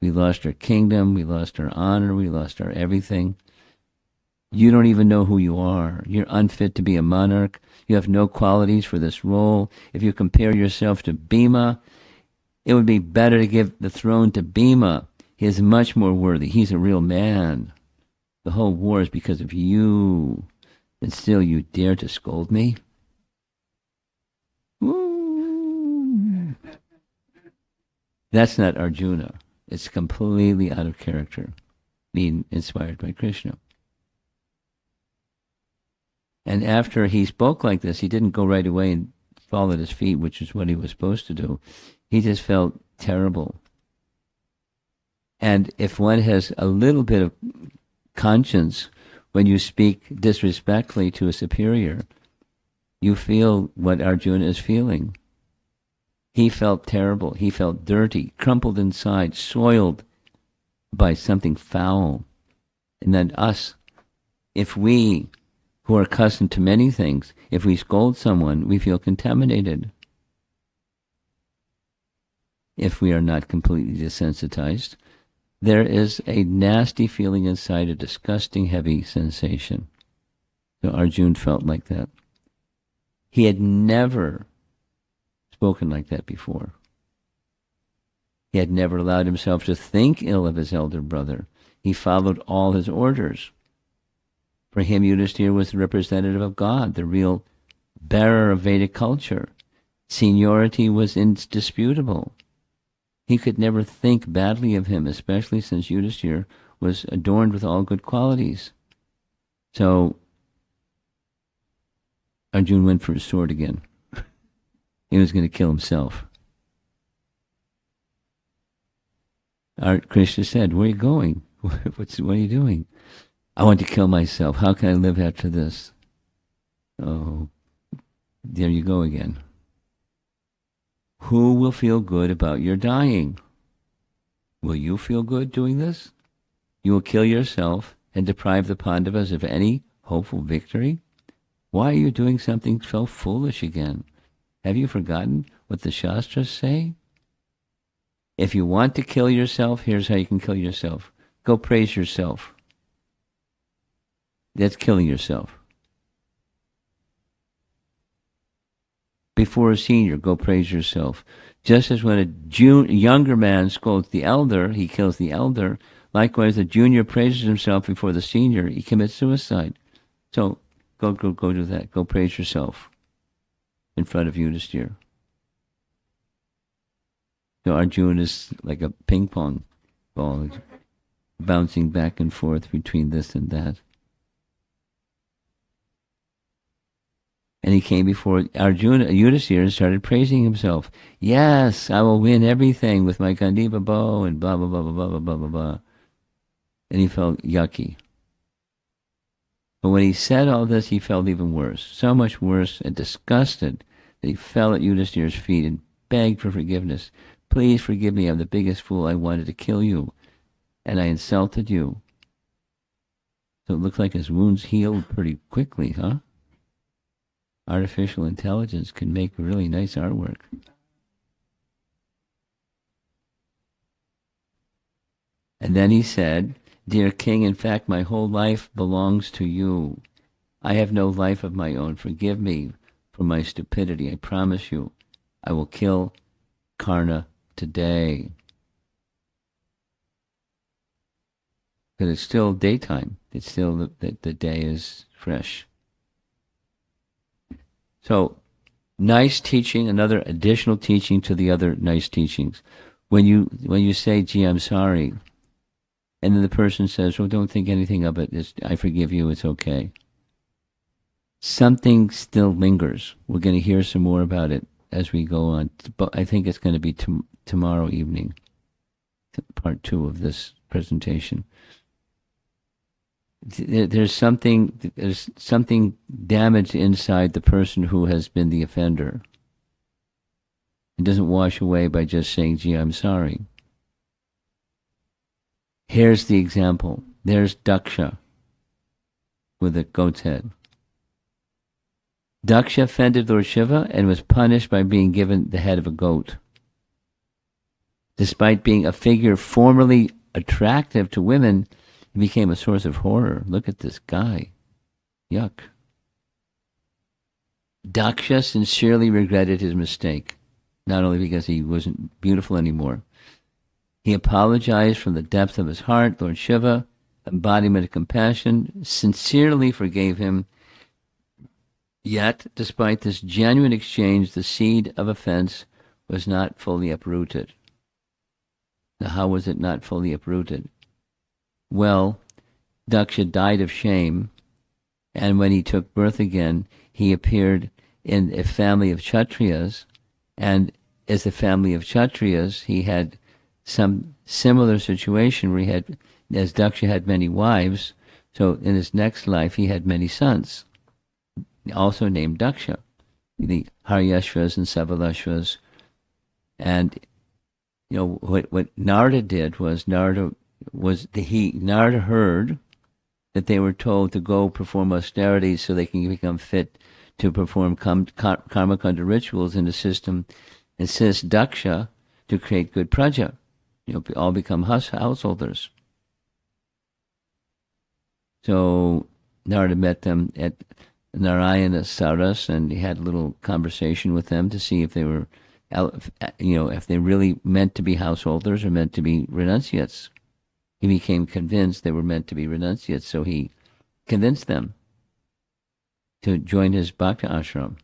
We lost our kingdom, we lost our honor, we lost our everything. You don't even know who you are. You're unfit to be a monarch. You have no qualities for this role. If you compare yourself to Bhima, it would be better to give the throne to Bhima. He is much more worthy. He's a real man. The whole war is because of you. And still you dare to scold me? Ooh. That's not Arjuna. It's completely out of character, being inspired by Krishna. And after he spoke like this, he didn't go right away and fall at his feet, which is what he was supposed to do. He just felt terrible. And if one has a little bit of conscience, when you speak disrespectfully to a superior, you feel what Arjuna is feeling. He felt terrible. He felt dirty, crumpled inside, soiled by something foul. And then us, if we, who are accustomed to many things, if we scold someone, we feel contaminated. If we are not completely desensitized, there is a nasty feeling inside, a disgusting, heavy sensation. So Arjuna felt like that. He had never spoken like that before. He had never allowed himself to think ill of his elder brother. He followed all his orders. For him, Yudhishthira was the representative of God, the real bearer of Vedic culture. Seniority was indisputable. He could never think badly of him, especially since Yudhishthira was adorned with all good qualities. So Arjuna went for his sword again. He was going to kill himself. Krishna said, "Where are you going? What are you doing?" "I want to kill myself. How can I live after this?" Oh, there you go again. Who will feel good about your dying? Will you feel good doing this? You will kill yourself and deprive the Pandavas of any hopeful victory? Why are you doing something so foolish again? Have you forgotten what the Shastras say? If you want to kill yourself, here's how you can kill yourself. Go praise yourself. That's killing yourself. Before a senior, go praise yourself. Just as when a younger man scolds the elder, he kills the elder. Likewise, the junior praises himself before the senior, he commits suicide. So go do that. Go praise yourself in front of Yudhishthira. So Arjuna is like a ping pong ball, bouncing back and forth between this and that. And he came before Arjuna, Yudhishthira, and started praising himself. Yes, I will win everything with my Gandiva bow and blah, blah, blah, blah, blah, blah, blah, blah. And he felt yucky. But when he said all this, he felt even worse. So much worse and disgusted that he fell at Yudhishthira's feet and begged for forgiveness. Please forgive me, I'm the biggest fool. I wanted to kill you. And I insulted you. So it looks like his wounds healed pretty quickly, huh? Artificial intelligence can make really nice artwork. And then he said, "Dear king, in fact, my whole life belongs to you. I have no life of my own. Forgive me for my stupidity. I promise you, I will kill Karna today." But it's still daytime. It's still the day is fresh. So, nice teaching, another additional teaching to the other nice teachings. When you say, "Gee, I'm sorry," and then the person says, "Well, don't think anything of it. I forgive you. It's okay." Something still lingers. We're going to hear some more about it as we go on. But I think it's going to be tomorrow evening, part 2 of this presentation. There's something damaged inside the person who has been the offender. It doesn't wash away by just saying, "Gee, I'm sorry." Here's the example. There's Daksha with a goat's head. Daksha offended Lord Shiva and was punished by being given the head of a goat. Despite being a figure formerly attractive to women, he became a source of horror. Look at this guy. Yuck. Daksha sincerely regretted his mistake, not only because he wasn't beautiful anymore. He apologized from the depth of his heart. Lord Shiva, embodiment of compassion, sincerely forgave him. Yet, despite this genuine exchange, the seed of offense was not fully uprooted. Now, how was it not fully uprooted? Well, Daksha died of shame, and when he took birth again, he appeared in a family of Kshatriyas, and as a family of Kshatriyas, he had some similar situation where he had, as Daksha had many wives, so in his next life he had many sons, also named Daksha, the Haryashvas and Savalashvas. And you know what Narada did was Narada heard that they were told to go perform austerities so they can become fit to perform karmakanda rituals in the system, assist Daksha to create good praja, all become householders. So Narada met them at Narayana Saras, and he had a little conversation with them to see if they were, if they really meant to be householders or meant to be renunciates. He became convinced they were meant to be renunciates, so he convinced them to join his bhakti ashram.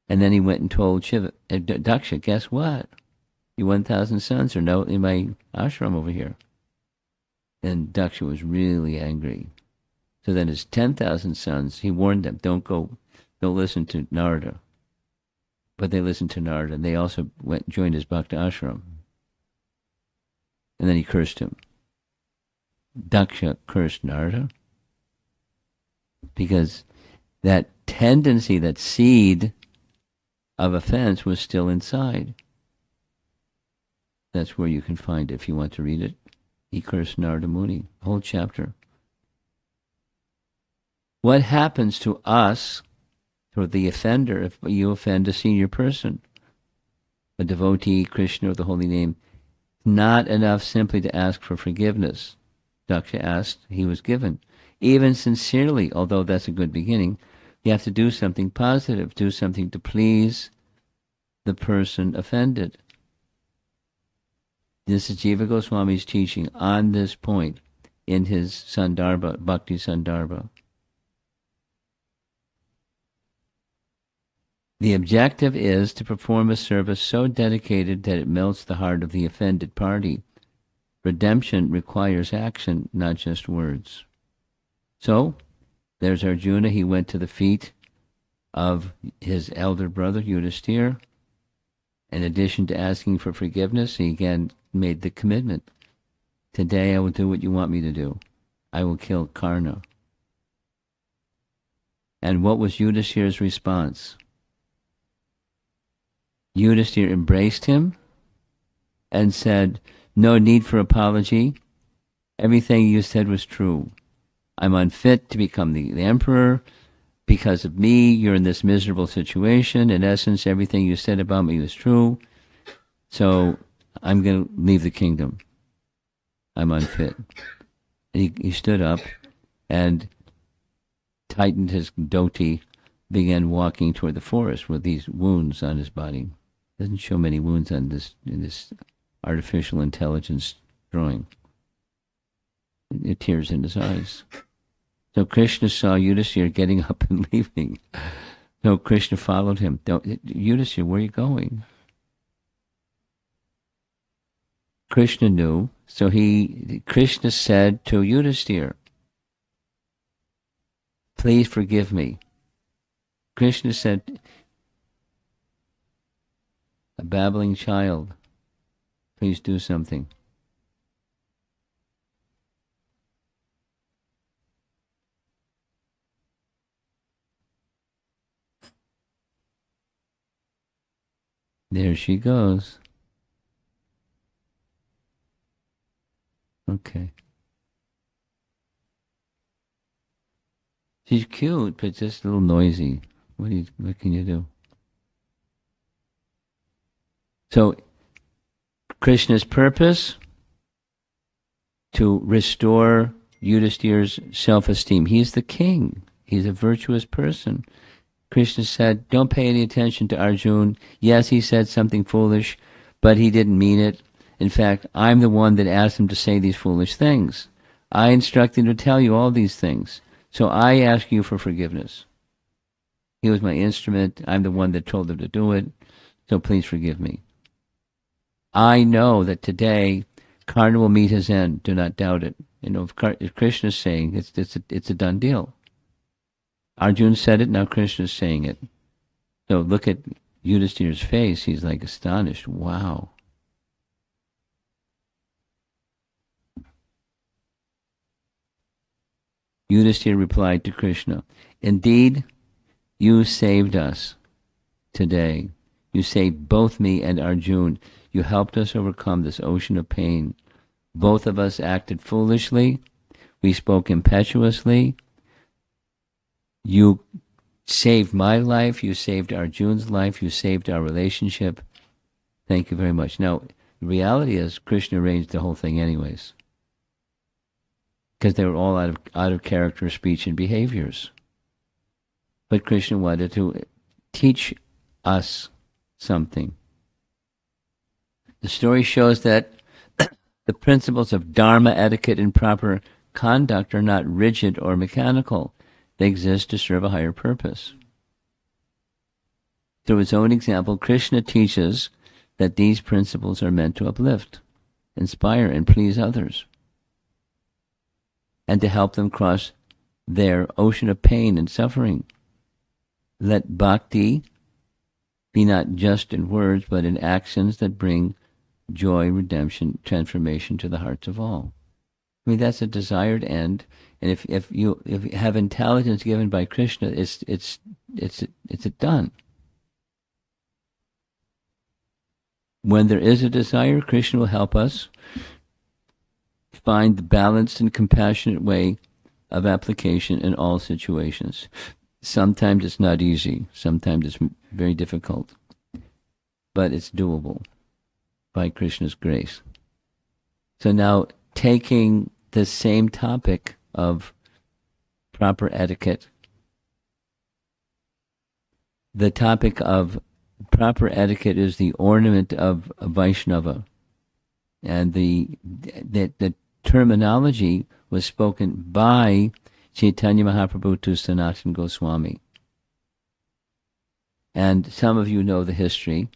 And then he went and told Shiva, Daksha, guess what? You 1,000 sons are now in my ashram over here. And Daksha was really angry. So then his 10,000 sons, he warned them, don't listen to Narada. But they listened to Narada, and they also joined his Bhakta ashram. And then he cursed him. Daksha cursed Narada because that tendency, that seed of offense was still inside. That's where you can find it if you want to read it. He cursed Narada Muni, whole chapter. What happens to us, to the offender, if you offend a senior person, a devotee, Krishna, or the holy name? Not enough simply to ask for forgiveness. Daksha asked, he was given. Even sincerely, although that's a good beginning, you have to do something positive, do something to please the person offended. This is Jiva Goswami's teaching on this point in his Sandarbha, Bhakti Sandarbha. The objective is to perform a service so dedicated that it melts the heart of the offended party. Redemption requires action, not just words. So, there's Arjuna. He went to the feet of his elder brother, Yudhisthira. In addition to asking for forgiveness, he again made the commitment. Today I will do what you want me to do. I will kill Karna. And what was Yudhisthira's response? Yudhisthira embraced him and said, no need for apology. Everything you said was true. I'm unfit to become the emperor. Because of me, you're in this miserable situation. In essence, everything you said about me was true. So I'm going to leave the kingdom. I'm unfit. He stood up and tightened his dhoti, began walking toward the forest with these wounds on his body. Doesn't show many wounds on this in this artificial intelligence drawing. Tears in his eyes. So Krishna saw Yudhisthira getting up and leaving. So Krishna followed him. Yudhisthira, where are you going? Krishna knew. So Krishna said to Yudhisthira, please forgive me. Krishna said, a babbling child, please do something. There she goes. Okay. She's cute, but just a little noisy. What can you do? So, Krishna's purpose, to restore Yudhisthira's self-esteem. He's the king. He's a virtuous person. Krishna said, don't pay any attention to Arjuna. Yes, he said something foolish, but he didn't mean it. In fact, I'm the one that asked him to say these foolish things. I instructed him to tell you all these things. So I ask you for forgiveness. He was my instrument. I'm the one that told him to do it. So please forgive me. I know that today Karna will meet his end. Do not doubt it. You know, if Krishna's saying it's a done deal. Arjuna said it, now Krishna's saying it. So look at Yudhisthira's face. He's like astonished. Wow. Yudhisthira replied to Krishna, indeed, you saved us today. You saved both me and Arjuna. You helped us overcome this ocean of pain. Both of us acted foolishly. We spoke impetuously. You saved my life. You saved Arjuna's life. You saved our relationship. Thank you very much. Now, the reality is Krishna arranged the whole thing anyways, because they were all out of character, speech, and behaviors. But Krishna wanted to teach us something. The story shows that the principles of dharma, etiquette, and proper conduct are not rigid or mechanical. They exist to serve a higher purpose. Through his own example, Krishna teaches that these principles are meant to uplift, inspire, and please others, and to help them cross their ocean of pain and suffering. Let bhakti be not just in words, but in actions that bring joy, redemption, transformation to the hearts of all. I mean, that's a desired end, and if you have intelligence given by Krishna, it's done. When there is a desire, Krishna will help us find the balanced and compassionate way of application in all situations. Sometimes it's not easy. Sometimes it's very difficult. But it's doable by Krishna's grace. So now, taking the same topic of proper etiquette, the topic of proper etiquette is the ornament of a Vaishnava. And the terminology was spoken by Chaitanya Mahaprabhu to Sanatana Goswami. And some of you know the history.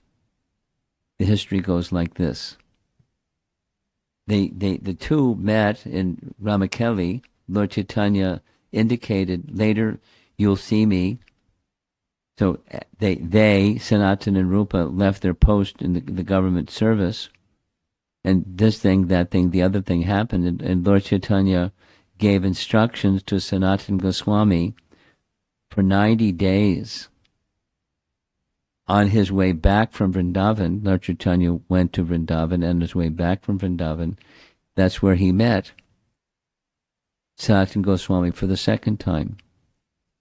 The history goes like this. The two met in Ramakeli. Lord Chaitanya indicated, later you'll see me. So they Sanatana and Rupa, left their post in the government service. And this thing, that thing, the other thing happened. And Lord Chaitanya gave instructions to Sanatana Goswami for 90 days. On his way back from Vrindavan, Lord Chaitanya went to Vrindavan, and on his way back from Vrindavan, that's where he met Sanatana Goswami for the second time.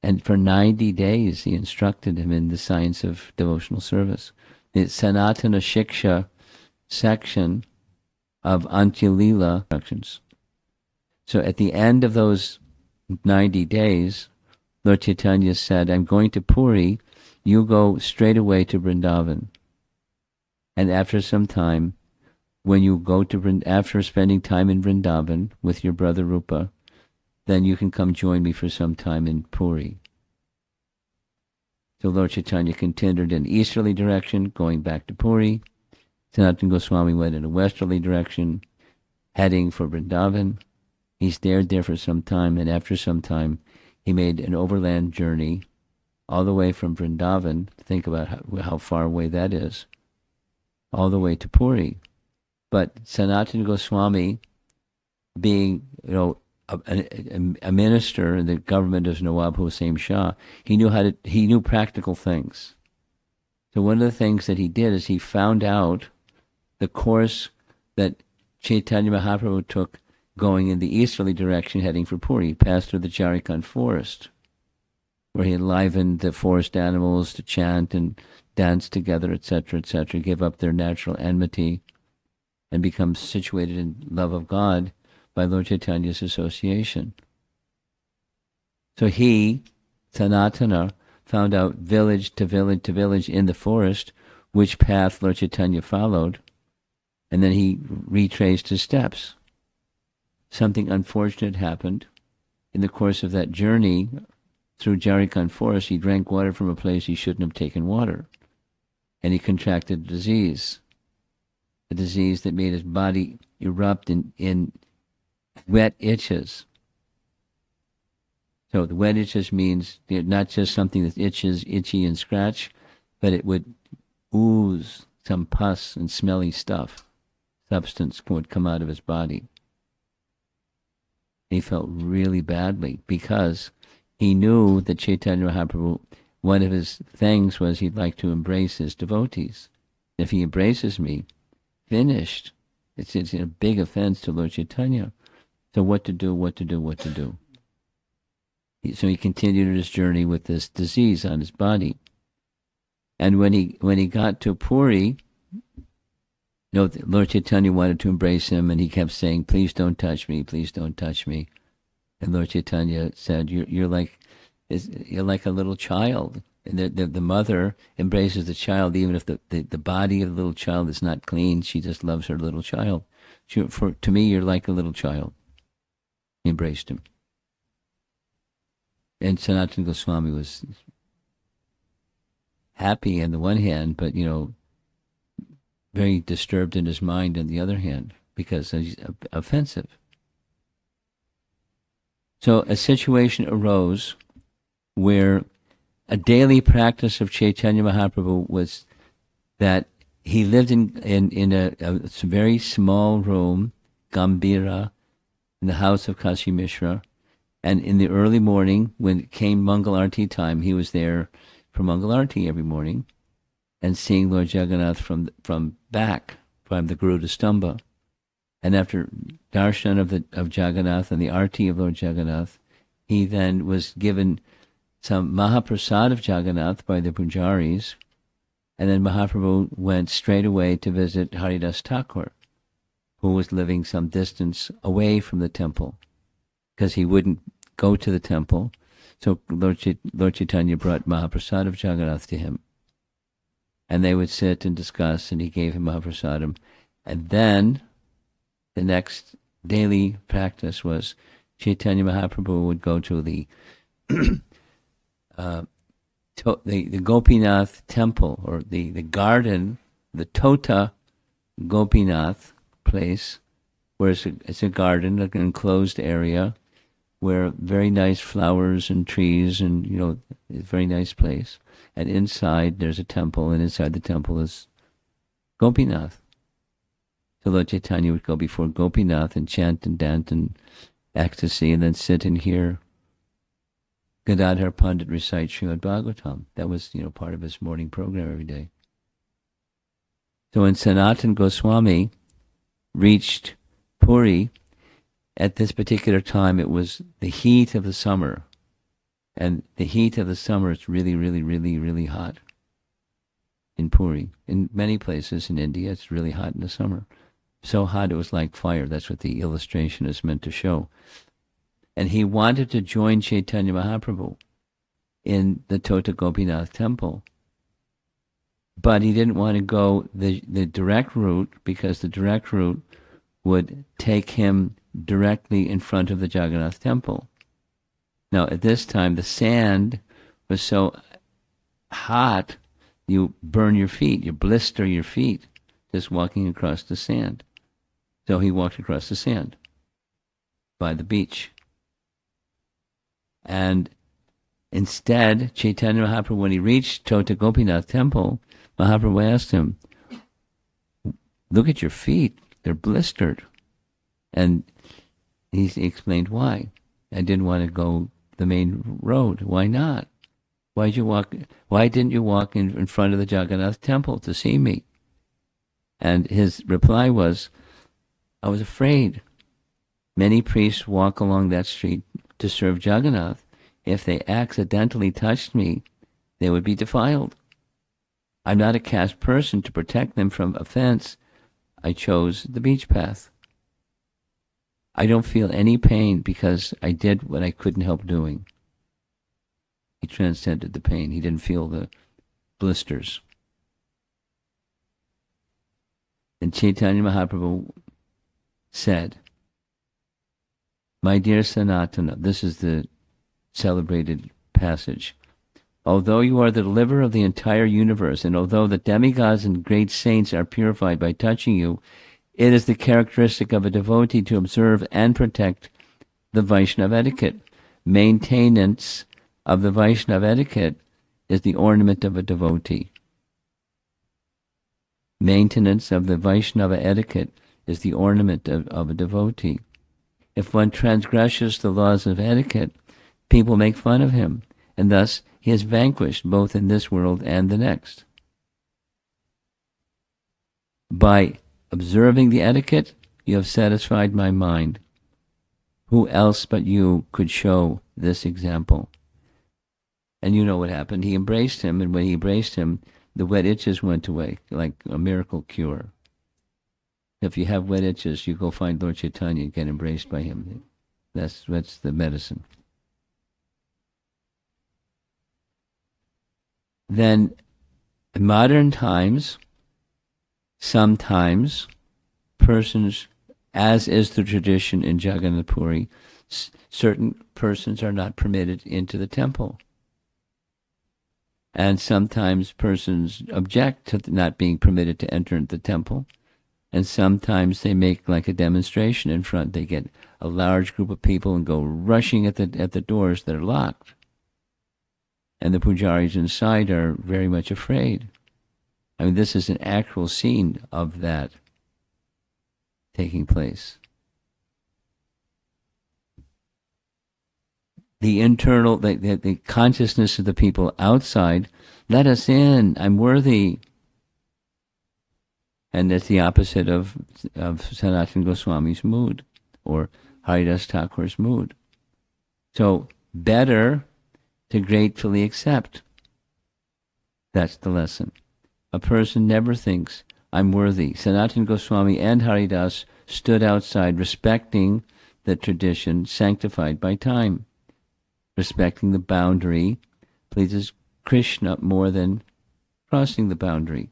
And for 90 days, he instructed him in the science of devotional service. The Sanatana Shiksha section of Antya-lila instructions. So at the end of those 90 days, Lord Chaitanya said, I'm going to Puri, you go straight away to Vrindavan. And after some time, when you go to after spending time in Vrindavan with your brother Rupa, then you can come join me for some time in Puri. So Lord Chaitanya continued in easterly direction, going back to Puri. Sanatana Goswami went in a westerly direction, heading for Vrindavan. He stayed there for some time, and after some time, he made an overland journey all the way from Vrindavan. Think about how far away that is, all the way to Puri. But Sanatana Goswami, being a minister in the government of Nawab Hussain Shah, he knew practical things. So one of the things that he did is he found out the course that Chaitanya Mahaprabhu took going in the easterly direction, heading for Puri. He passed through the Jharkhand forest, where he enlivened the forest animals to chant and dance together, etc., etc., give up their natural enmity, and become situated in love of God by Lord Chaitanya's association. So he, Sanatana, found out village to village to village in the forest which path Lord Chaitanya followed, and then he retraced his steps. Something unfortunate happened. In the course of that journey through Jharkhand forest, he drank water from a place he shouldn't have taken water, and he contracted a disease that made his body erupt in wet itches. So the wet itches means not just something that itches, itchy and scratch, but it would ooze some pus and smelly substance would come out of his body. He felt really badly because he knew that Chaitanya Mahaprabhu, one of his things was he'd like to embrace his devotees. If he embraces me, finished. It's a big offense to Lord Chaitanya. So what to do? So he continued his journey with this disease on his body. And when he got to Puri, Lord Chaitanya wanted to embrace him, and he kept saying, "Please don't touch me, please don't touch me." And Lord Chaitanya said, "You're like a little child." And the mother embraces the child, even if the body of the little child is not clean. She just loves her little child. To me, you're like a little child. He embraced him. And Sanatana Goswami was happy on the one hand, but very disturbed in his mind on the other hand, because he's offensive. So a situation arose where a daily practice of Chaitanya Mahaprabhu was that he lived in a very small room, Gambhira, in the house of Kashi Mishra. And in the early morning, when it came Mangal Arati time, he was there for Mangal Arati every morning and seeing Lord Jagannath from back, from the Garuda Stamba. And after darshan of Jagannath and the Arti of Lord Jagannath, he then was given some Mahaprasad of Jagannath by the Pujaris, and then Mahaprabhu went straight away to visit Haridas Thakur, who was living some distance away from the temple, because he wouldn't go to the temple. So Lord Chaitanya brought Mahaprasad of Jagannath to him. And they would sit and discuss, and he gave him Mahaprasadam. And then the next daily practice was Chaitanya Mahaprabhu would go to the Gopinath temple, or the garden, the Tota Gopinath place, where it's a garden, like an enclosed area, where very nice flowers and trees, and it's a very nice place. And inside there's a temple, and inside the temple is Gopinath. So Lord Chaitanya would go before Gopinath and chant and dance in ecstasy, and then sit and hear Gadadhar Pandit recite Srimad Bhagavatam. That was, part of his morning program every day. So when Sanatan Goswami reached Puri, at this particular time, it was the heat of the summer. And the heat of the summer is really, really, really, really hot in Puri. In many places in India, it's really hot in the summer. So hot it was like fire. That's what the illustration is meant to show. And he wanted to join Chaitanya Mahaprabhu in the Tota Gopinath temple. But he didn't want to go the direct route, because the direct route would take him directly in front of the Jagannath temple. Now, at this time, the sand was so hot, you burn your feet, you blister your feet just walking across the sand. So he walked across the sand by the beach. And instead, Chaitanya Mahaprabhu, when he reached Tota Gopinath temple, Mahaprabhu asked him, "Look at your feet, they're blistered." And he explained why. I didn't want to go the main road. Why not? Why didn't you walk in front of the Jagannath temple to see me? And his reply was, I was afraid. Many priests walk along that street to serve Jagannath. If they accidentally touched me, they would be defiled. I'm not a caste person to protect them from offense. I chose the beach path. I don't feel any pain because I did what I couldn't help doing. He transcended the pain. He didn't feel the blisters. And Chaitanya Mahaprabhu said, "My dear Sanatana," this is the celebrated passage, "although you are the deliverer of the entire universe, and although the demigods and great saints are purified by touching you, it is the characteristic of a devotee to observe and protect the Vaishnava etiquette. Maintenance of the Vaishnava etiquette is the ornament of a devotee." Maintenance of the Vaishnava etiquette is the ornament of a devotee. If one transgresses the laws of etiquette, people make fun of him, and thus he is vanquished both in this world and the next. By observing the etiquette, you have satisfied my mind. Who else but you could show this example? And you know what happened. He embraced him, and when he embraced him, the wet itches went away, like a miracle cure. If you have wet itches, you go find Lord Chaitanya and get embraced by him. That's the medicine. Then, in modern times, sometimes persons, as is the tradition in Jagannath Puri, certain persons are not permitted into the temple. And sometimes persons object to not being permitted to enter the temple. And sometimes they make like a demonstration in front. They get a large group of people and go rushing at the doors that are locked. And the pujaris inside are very much afraid. I mean, this is an actual scene of that taking place. The internal, the consciousness of the people outside, let us in, I'm worthy. And that's the opposite of Sanatana Goswami's mood, or Haridas Thakur's mood. So, better to gratefully accept. That's the lesson. A person never thinks, I'm worthy. Sanatana Goswami and Haridas stood outside respecting the tradition sanctified by time. Respecting the boundary pleases Krishna more than crossing the boundary.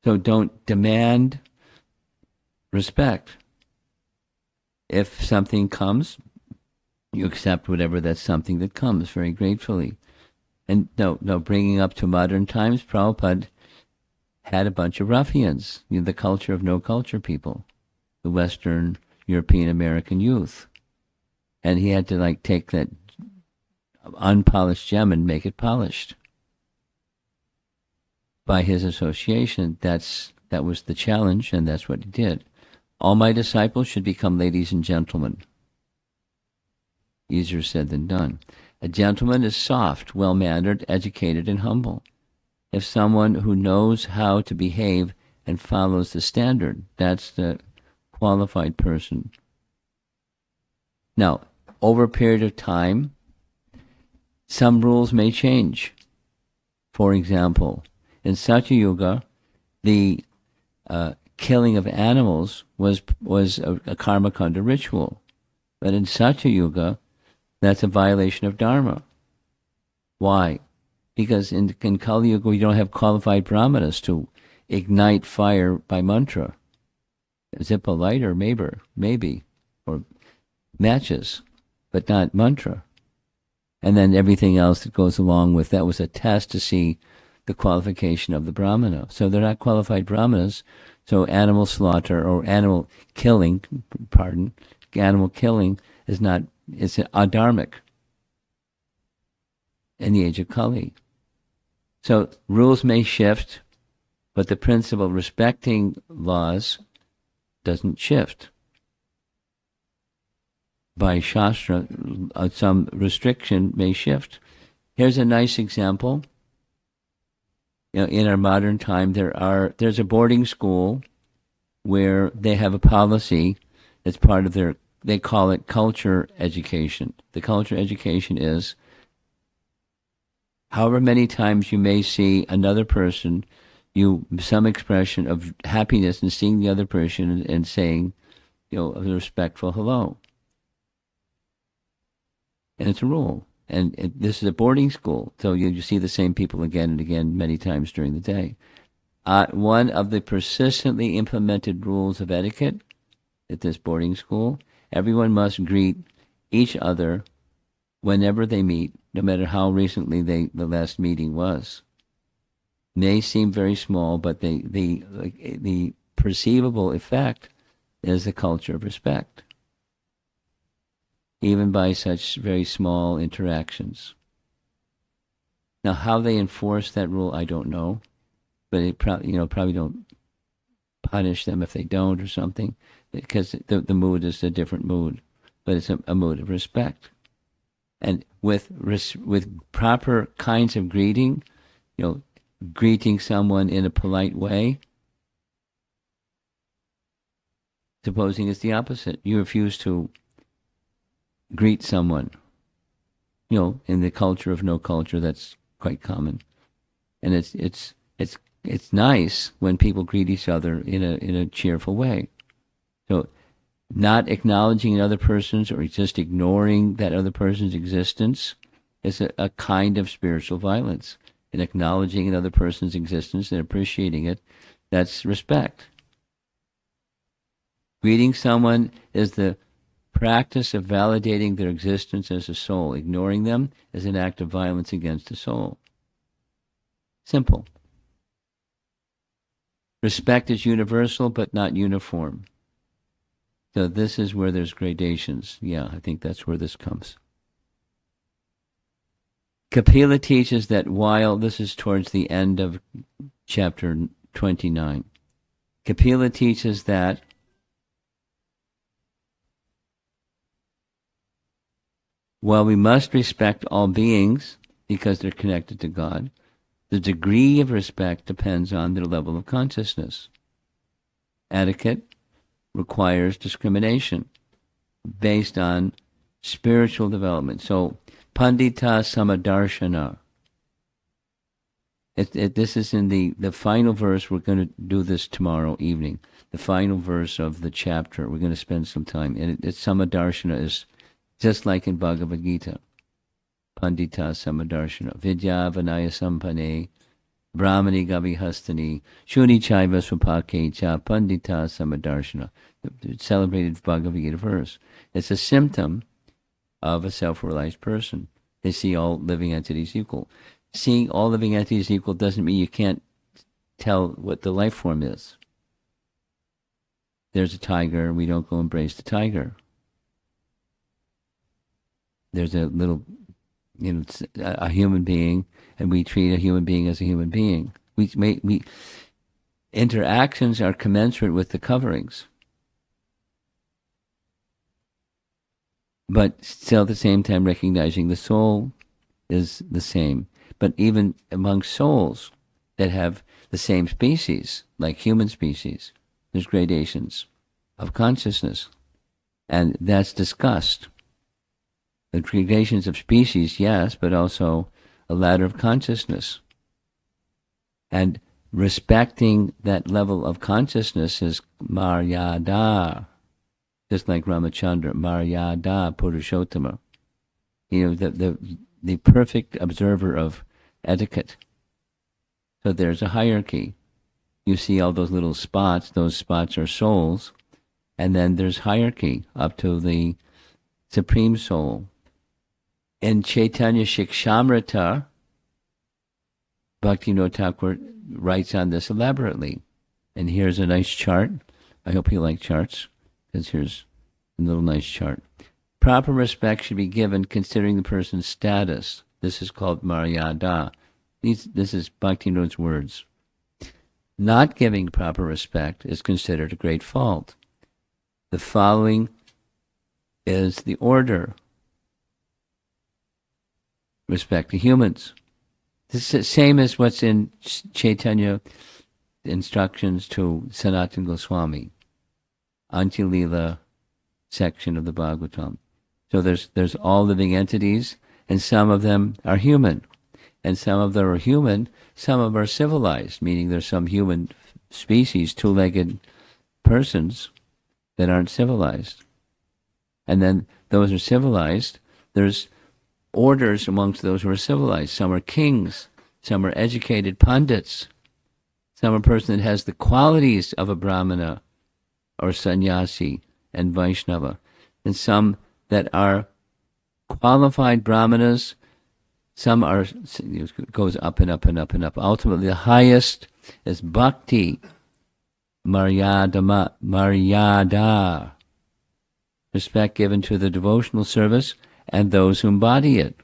So don't demand respect. If something comes, you accept whatever that something that comes very gratefully. And no, bringing up to modern times, Prabhupada had a bunch of ruffians, the culture of no culture people, the Western European American youth. And he had to take that unpolished gem and make it polished. By his association, that was the challenge, and that's what he did. All my disciples should become ladies and gentlemen. Easier said than done. A gentleman is soft, well-mannered, educated, and humble. If someone who knows how to behave and follows the standard, that's the qualified person. Now, over a period of time, some rules may change. For example, in Satya Yuga, the killing of animals was a karma kanda ritual. But in Satya Yuga, that's a violation of Dharma. Why? Because in Kali Yuga, we don't have qualified brahmanas to ignite fire by mantra. Zip a lighter, maybe, or matches, but not mantra. And then everything else that goes along with that was a test to see the qualification of the brahmana. So they're not qualified brahmanas. So animal slaughter or animal killing is not, it's adharmic in the age of Kali. So rules may shift, but the principle of respecting laws doesn't shift. By Shastra, some restriction may shift. Here's a nice example. In our modern time, there's a boarding school where they have a policy that's part of they call it culture education. The culture education is, however many times you may see another person, some expression of happiness in seeing the other person and saying, a respectful hello. And it's a rule. And this is a boarding school, so you see the same people again and again many times during the day. One of the persistently implemented rules of etiquette at this boarding school, everyone must greet each other whenever they meet, no matter how recently the last meeting was. May seem very small, but the perceivable effect is the culture of respect, even by such very small interactions. Now, how they enforce that rule, I don't know, but it probably don't punish them if they don't or something, because the mood is a different mood, but it's a mood of respect. And with proper kinds of greeting, greeting someone in a polite way, supposing it's the opposite. You refuse to greet someone, in the culture of no culture, that's quite common. And it's nice when people greet each other in a cheerful way. So not acknowledging another person's or just ignoring that other person's existence is a kind of spiritual violence. And acknowledging another person's existence and appreciating it, that's respect. Greeting someone is the practice of validating their existence as a soul. Ignoring them is an act of violence against the soul. Simple. Respect is universal but not uniform. So this is where there's gradations. Yeah, I think that's where this comes. Kapila teaches that while this is towards the end of chapter 29, Kapila teaches that while we must respect all beings because they're connected to God, the degree of respect depends on their level of consciousness. Etiquette requires discrimination based on spiritual development. So, Pandita Samadarshana. This is in the final verse. We're going to do this tomorrow evening. The final verse of the chapter. We're going to spend some time. And Samadarshana is just like in Bhagavad Gita. Pandita Samadarshana. Vidya Vanaya Sampane. Brahmani Gavihastani. Shuni Chaiva Swapake Cha. Pandita Samadarshana. Celebrated Bhagavad Gita verse. It's a symptom of a self-realized person. They see all living entities equal. Seeing all living entities equal doesn't mean you can't tell what the life form is. There's a tiger, we don't go embrace the tiger. There's a little, a human being, and we treat a human being as a human being. We interactions are commensurate with the coverings. But still at the same time recognizing the soul is the same. But even among souls that have the same species, like human species, there's gradations of consciousness. And that's discussed. The gradations of species, yes, but also a ladder of consciousness. And respecting that level of consciousness is Maryada. Just like Ramachandra, Maryada Purushottama. The perfect observer of etiquette. So there's a hierarchy. You see all those little spots, those spots are souls, and then there's hierarchy up to the Supreme Soul. In Chaitanya Shikshamrita, Bhaktivinoda Thakur writes on this elaborately. And here's a nice chart. I hope you like charts, because here's a little nice chart. Proper respect should be given considering the person's status. This is called Maryada. This is Bhaktivinoda's words. Not giving proper respect is considered a great fault. The following is the order. Respect to humans. This is the same as what's in Chaitanya instructions to Sanatana Goswami, Antya-lila section of the Bhagavatam. So there's all living entities, and some of them are human. And some of them are human, some of them are civilized, meaning there's some human species, two-legged persons, that aren't civilized. And then those are civilized, there's orders amongst those who are civilized. Some are kings, some are educated pandits, some are a person that has the qualities of a brahmana or sannyasi and Vaishnava, and some that are qualified brahmanas. Some are, it goes up and up and up and up. Ultimately, the highest is bhakti, maryada, respect given to the devotional service and those who embody it.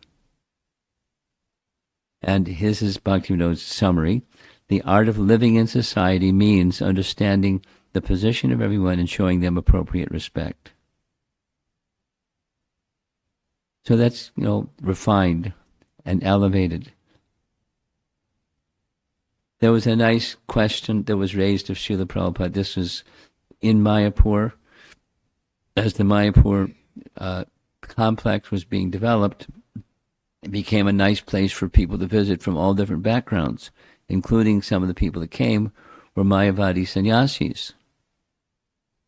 And his is Bhaktivinoda's summary. The art of living in society means understanding the position of everyone and showing them appropriate respect. So that's, refined and elevated. There was a nice question that was raised of Srila Prabhupada. This was in Mayapur. As the Mayapur complex was being developed, it became a nice place for people to visit from all different backgrounds, including some of the people that came were Mayavadi sannyasis.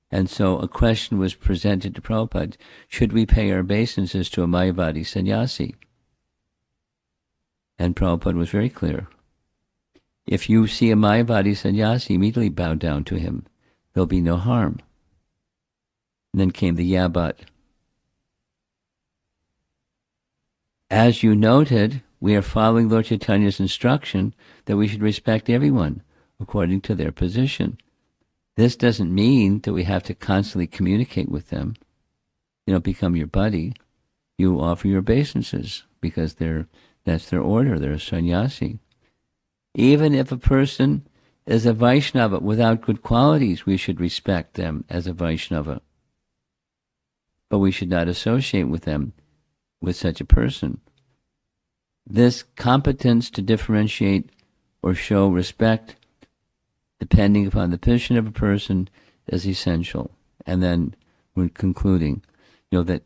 And so a question was presented to Prabhupada, should we pay our obeisances to a Mayavadi sannyasi? And Prabhupada was very clear. If you see a Mayavadi sannyasi, immediately bow down to him. There'll be no harm. And then came the yeah, but. As you noted, we are following Lord Chaitanya's instruction that we should respect everyone according to their position. This doesn't mean that we have to constantly communicate with them. You don't become your buddy. You offer your obeisances because that's their order. They're a sannyasi. Even if a person is a Vaishnava without good qualities, we should respect them as a Vaishnava. But we should not associate with them, with such a person. This competence to differentiate or show respect, depending upon the position of a person, is essential. And then we're concluding, that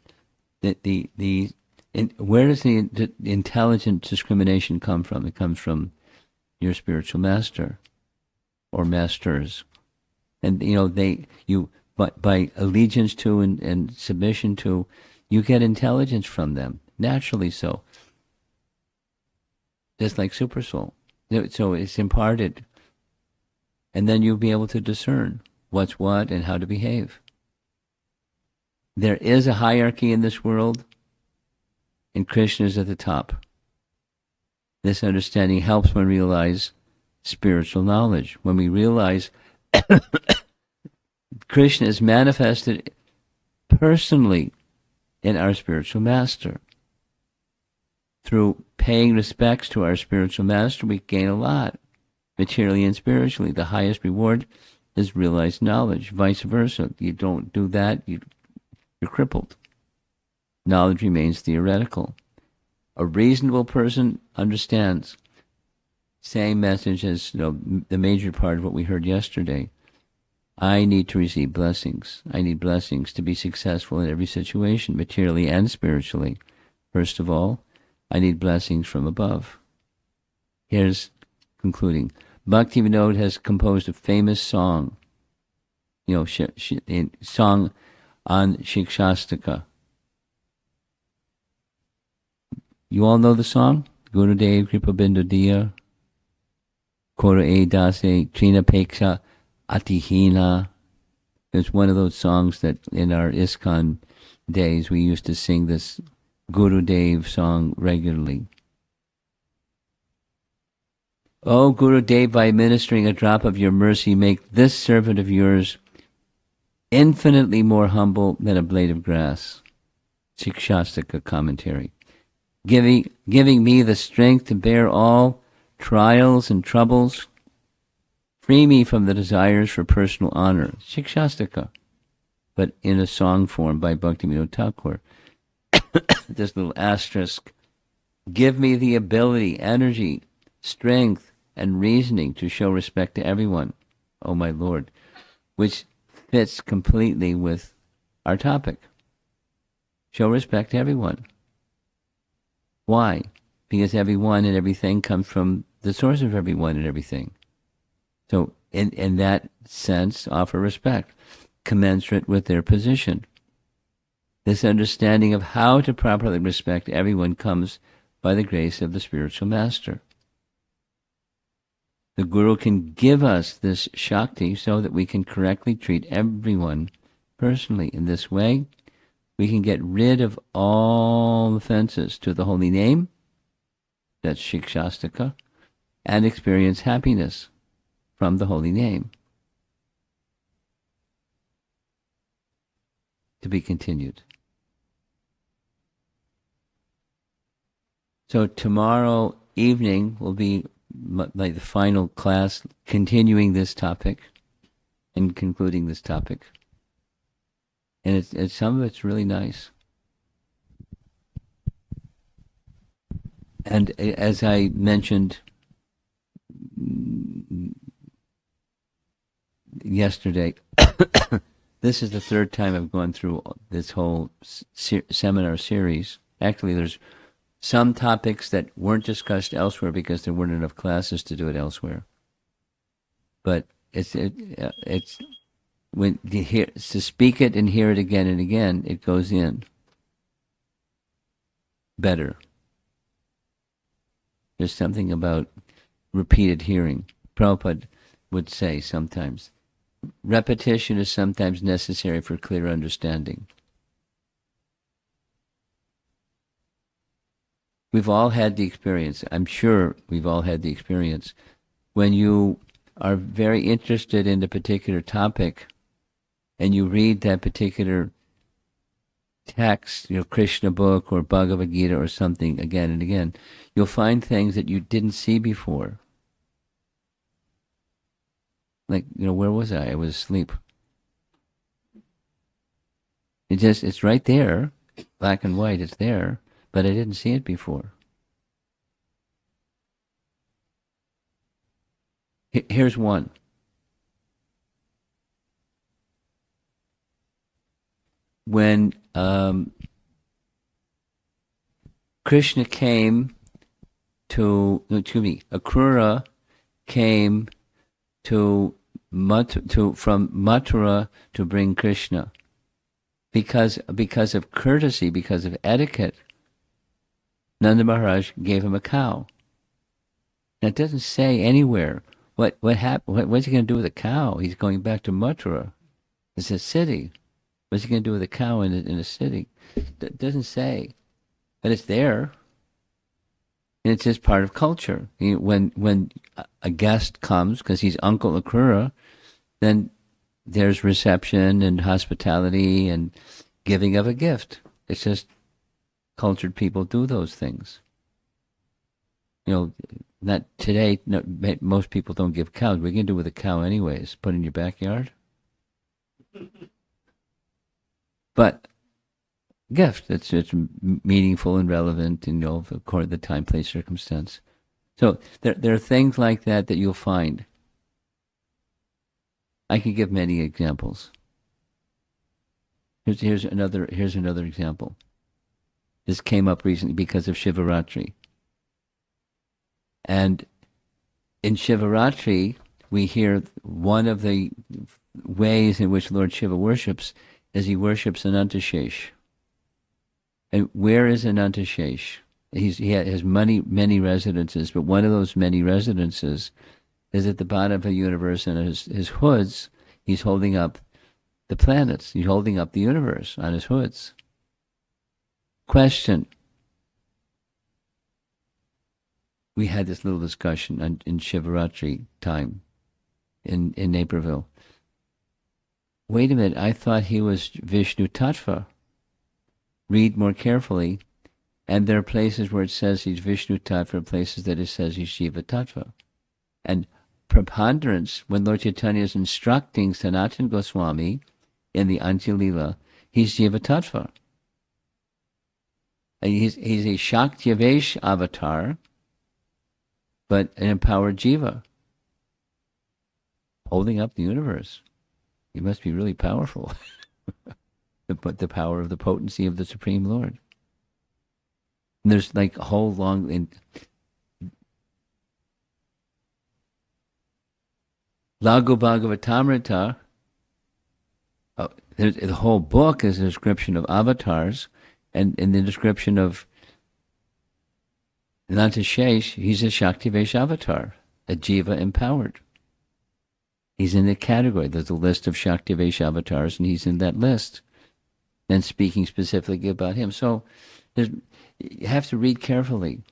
where does the intelligent discrimination come from? It comes from your spiritual master or masters, and by allegiance to and submission to, you get intelligence from them naturally. So, just like super soul, so it's imparted, and then you'll be able to discern what's what and how to behave. There is a hierarchy in this world, and Krishna is at the top. This understanding helps one realize spiritual knowledge. When we realize Krishna is manifested personally in our spiritual master. Through paying respects to our spiritual master, we gain a lot, materially and spiritually. The highest reward is realized knowledge. Vice versa. You don't do that, you're crippled. Knowledge remains theoretical. A reasonable person understands. Same message as the major part of what we heard yesterday. I need to receive blessings. I need blessings to be successful in every situation, materially and spiritually. First of all, I need blessings from above. Here's concluding. Bhaktivinoda has composed a famous song, song on Shikshastaka. You all know the song? Gurudev Kripabindu Diya, Kora E Dase, Trina Peksha, Atihina. It's one of those songs that in our ISKCON days we used to sing this Gurudev song regularly. O Gurudev, by administering a drop of your mercy, make this servant of yours infinitely more humble than a blade of grass. Shikshastaka commentary. Giving me the strength to bear all trials and troubles. Free me from the desires for personal honor. Shikshastaka, but in a song form by Bhaktivinoda Thakur. This little asterisk. Give me the ability, energy, strength, and reasoning to show respect to everyone, O my Lord, which fits completely with our topic. Show respect to everyone. Why? Because everyone and everything comes from the source of everyone and everything. So in that sense, offer respect, commensurate with their position. This understanding of how to properly respect everyone comes by the grace of the spiritual master. The Guru can give us this Shakti so that we can correctly treat everyone personally. In this way, we can get rid of all offenses to the holy name, that's Shikshastaka, and experience happiness from the holy name. To be continued. So tomorrow evening will be like the final class, continuing this topic and concluding this topic. And it's some of it's really nice. And as I mentioned yesterday, this is the third time I've gone through this whole seminar series. Actually, there's some topics that weren't discussed elsewhere because there weren't enough classes to do it elsewhere. But it's when you hear to speak it and hear it again and again, it goes in better. There's something about repeated hearing. Prabhupada would say sometimes, repetition is sometimes necessary for clear understanding. We've all had the experience. I'm sure we've all had the experience. When you are very interested in a particular topic and you read that particular text, Krishna book or Bhagavad Gita or something again and again, you'll find things that you didn't see before. Like, where was I? I was asleep. It's right there, black and white, it's there, but I didn't see it before. Here's one. When Krishna came Akrura came from Mathura to bring Krishna. Because of courtesy, because of etiquette, Nanda Maharaj gave him a cow. Now it doesn't say anywhere what's he going to do with a cow? He's going back to Mathura. It's a city. What's he going to do with a cow in a city? It doesn't say, but it's there. And it's just part of culture. When a guest comes, because he's Uncle Akrura, then there's reception and hospitality and giving of a gift. It's just cultured people do those things. Not today. No, most people don't give cows. What are you going to do with a cow anyways? Put in your backyard? But gift. It's meaningful and relevant, according to the time, place, circumstance. So there are things like that you'll find. I can give many examples. Here's another example. This came up recently because of Shivaratri. And in Shivaratri, we hear one of the ways in which Lord Shiva worships is he worships Anantashesh. And where is Anantashesh? He has many residences, but one of those many residences is at the bottom of a universe, and his hoods, he's holding up the planets. He's holding up the universe on his hoods. Question. We had this little discussion in Shivaratri time in Naperville. Wait a minute, I thought he was Vishnu Tattva. Read more carefully, and there are places where it says he's Vishnu Tattva, places that it says he's Shiva Tattva. And preponderance, when Lord Chaitanya is instructing Sanatana Goswami in the Antya-lila, he's Shiva Tattva. And he's a Shaktivesh avatar, but an empowered Jiva, holding up the universe. He must be really powerful. The power of the potency of the Supreme Lord. And there's like a whole long... Lagu Bhagavatamrita, the whole book is a description of avatars, and in the description of Anantashesh, he's a Shaktivesh avatar, a Jiva empowered. He's in the category. There's a list of Shaktivesh avatars, and he's in that list. Then speaking specifically about him. So you have to read carefully.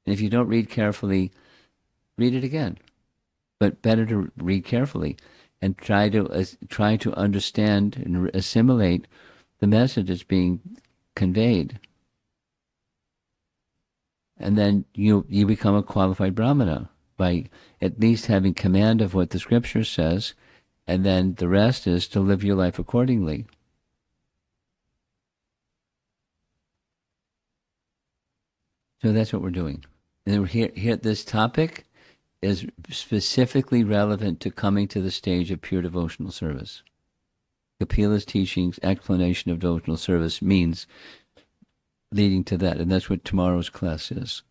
And if you don't read carefully, read it again. But better to read carefully and try to understand and assimilate the message that's being conveyed. And then you become a qualified Brahmana by at least having command of what the scripture says, and then the rest is to live your life accordingly. So that's what we're doing. And we're here this topic is specifically relevant to coming to the stage of pure devotional service. Kapila's teachings, explanation of devotional service means leading to that, and that's what tomorrow's class is.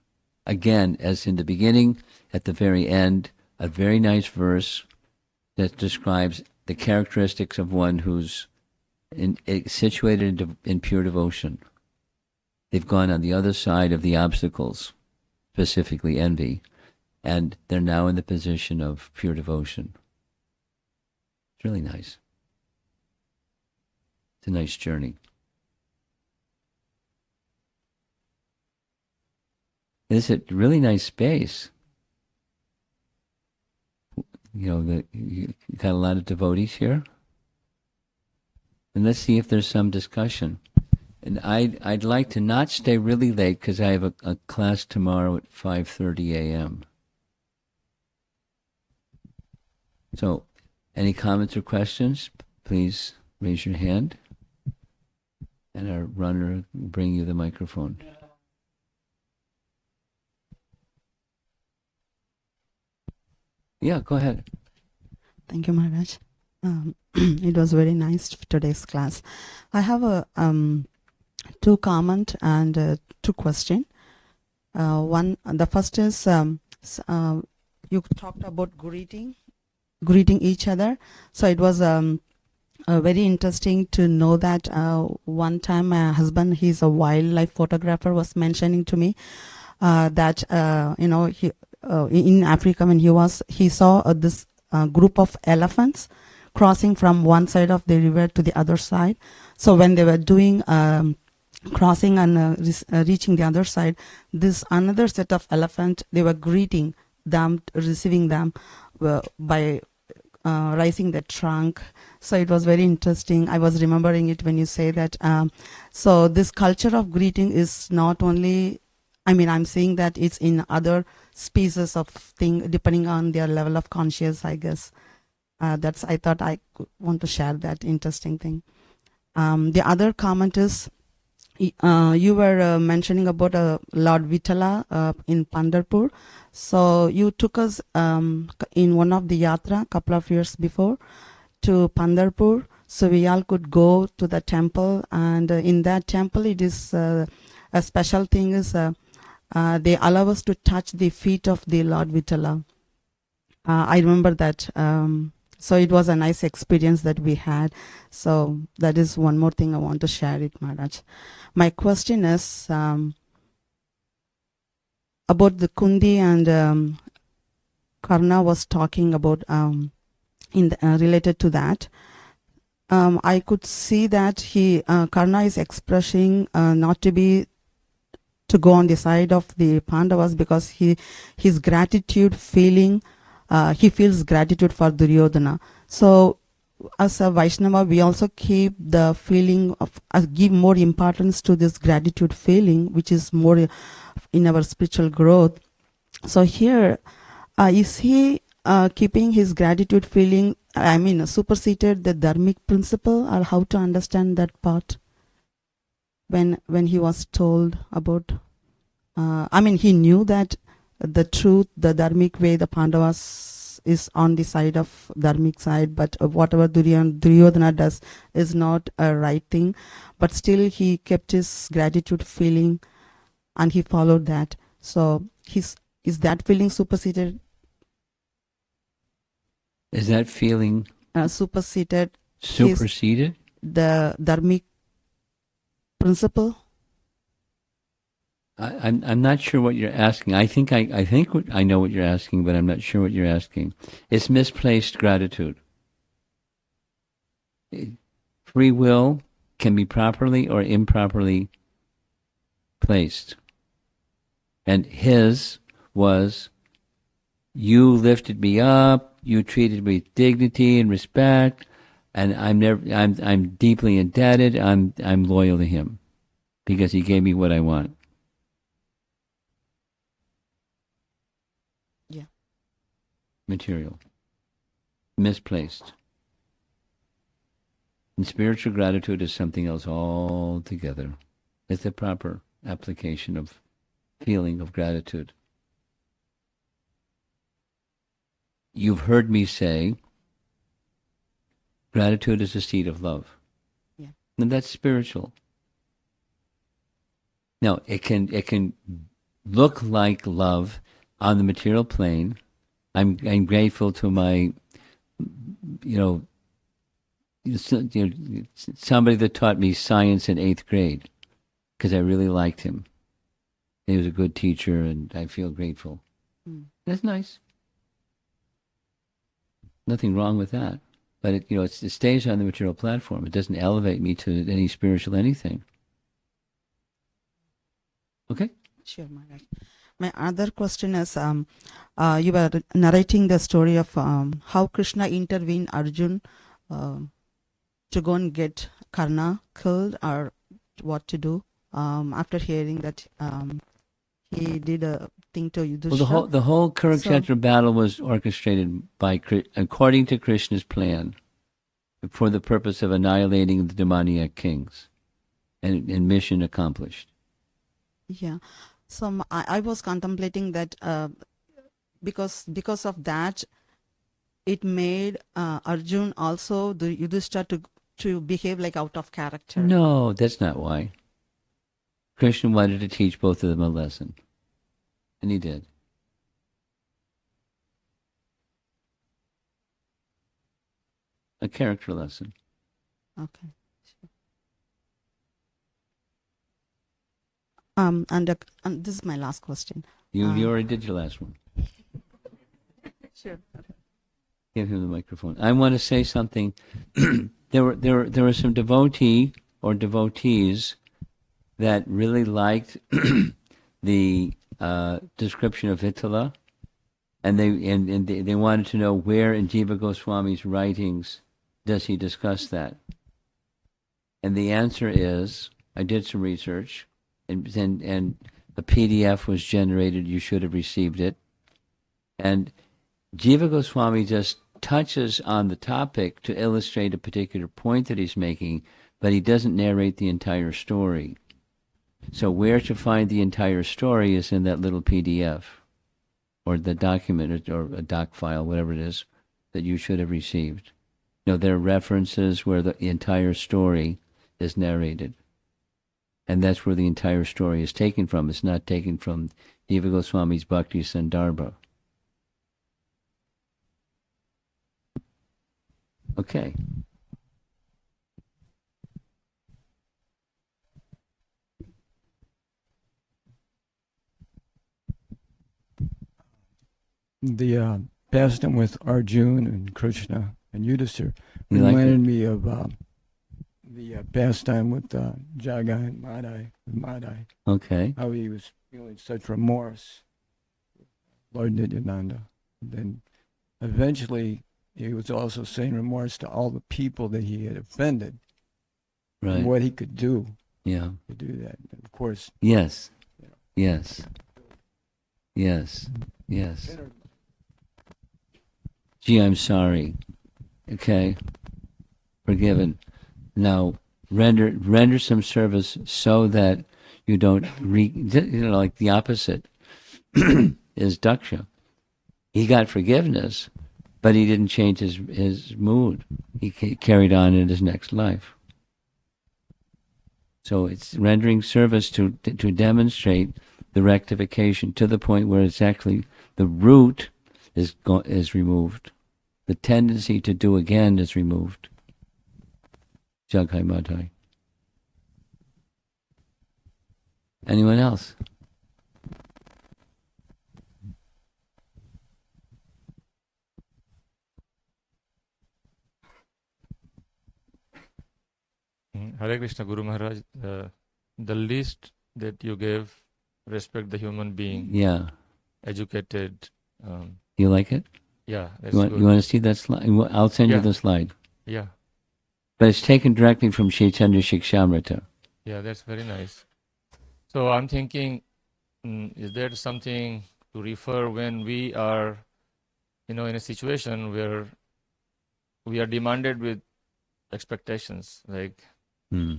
Again, as in the beginning, at the very end, a very nice verse that describes the characteristics of one who's situated in pure devotion. They've gone on the other side of the obstacles, specifically envy, and they're now in the position of pure devotion. It's really nice. It's a nice journey. This is a really nice space. You got a lot of devotees here. And let's see if there's some discussion. And I'd like to not stay really late because I have a class tomorrow at 5:30 a.m. So, any comments or questions? Please raise your hand, and our runner will bring you the microphone. Yeah, go ahead. Thank you, Maharaj. It was very nice today's class. I have a two comment and two question. The first is you talked about greeting each other. So it was very interesting to know that one time my husband, he's a wildlife photographer, was mentioning to me that he in Africa when he saw this group of elephants crossing from one side of the river to the other side. So when they were doing crossing and reaching the other side, this another set of elephant, they were greeting them, receiving them by raising the trunk. So it was very interesting. I was remembering it when you say that. So this culture of greeting is not only, I'm saying that it's in other species of thing, depending on their level of conscious, I guess. I thought I want to share that interesting thing. The other comment is, you were mentioning about Lord Vitala in Pandharpur. So you took us in one of the yatra a couple of years before to Pandharpur, so we all could go to the temple, and in that temple it is a special thing is they allow us to touch the feet of the Lord Vitala. I remember that. So it was a nice experience that we had. So that is one more thing I want to share it, Maharaj. My question is about the Kundi and Karna was talking about related to that. I could see that Karna is expressing not to go on the side of the Pandavas because his gratitude feeling, he feels gratitude for Duryodhana. So as a Vaishnava, we also keep the feeling of give more importance to this gratitude feeling, which is more in our spiritual growth. So here, is he keeping his gratitude feeling, superseded the dharmic principle, or how to understand that part? When he was told about, he knew that the truth, the dharmic way, the Pandavas is on the side of dharmic side, but whatever Duryodhana does is not a right thing. But still, he kept his gratitude feeling, and he followed that. So, is that feeling superseded? Is that feeling superseded the dharmic principle? I'm not sure what you're asking. I think I know what you're asking, but I'm not sure what you're asking. It's misplaced gratitude. Free will can be properly or improperly placed. And his was, you lifted me up, you treated me with dignity and respect, and I'm deeply indebted. I'm loyal to him because he gave me what I want. Yeah. Material. Misplaced. And spiritual gratitude is something else altogether. It's the proper application of feeling of gratitude. You've heard me say gratitude is a seed of love. Yeah. And that's spiritual. Now, it can look like love on the material plane. I'm grateful to my, somebody that taught me science in 8th grade because I really liked him. He was a good teacher, and I feel grateful. That's nice. Nothing wrong with that. But it stays on the material platform. It doesn't elevate me to any spiritual anything. Okay? Sure, Maharaj. My other question is, you were narrating the story of how Krishna intervened Arjun to go and get Karna killed, or what to do after hearing that he did a thing to Well, Yudhishthira. the whole So, Kurukshetra battle was orchestrated by according to Krishna's plan for the purpose of annihilating the demoniac kings, and mission accomplished. yeah. So I was contemplating that because of that, it made Arjun also the Yudhishthira to behave like out of character. No, that's not why. Krishna wanted to teach both of them a lesson, and he did. A character lesson. Okay. And this is my last question. You already did your last one. Sure. Give him the microphone. I want to say something. There were some devotees that really liked the description of Vittala, and they wanted to know where in Jiva Goswami's writings does he discuss that. And the answer is, I did some research, and a PDF was generated. You should have received it. And Jiva Goswami just touches on the topic to illustrate a particular point that he's making, but he doesn't narrate the entire story. So where to find the entire story is in that little PDF, or the document, or a doc file, whatever it is, that you should have received. There are references where the entire story is narrated. And that's where the entire story is taken from. It's not taken from Jiva Goswami's Bhakti Sandarbha. Okay. The pastime with Arjun and Krishna and Yudhishthira You like reminded me of the pastime with Jagai and Madai. Okay. How he was feeling such remorse, Lord Nityananda. Then eventually he was also saying remorse to all the people that he had offended, Right. and what he could do Yeah. to do that. And of course, Yes. Yes. Yes. Yes. Gee, I'm sorry. Okay. Forgiven. Now, render some service so that you don't like the opposite is Daksha. He got forgiveness, but he didn't change his mood. He carried on in his next life. So it's rendering service to demonstrate the rectification to the point where it's actually the root is removed. The tendency to do again is removed. Jagai Madhai. Anyone else? Hare Krishna, Guru Maharaj. The least that you gave, respect the human being, Yeah. educated. You like it? Yeah, that's You want good. you want to see that slide? I'll send you Yeah. the slide. Yeah, But it's taken directly from Chaitanya Shikshamrita. yeah, that's very nice. So I'm thinking, is there something to refer when we are, in a situation where we are demanded with expectations, like, Hmm.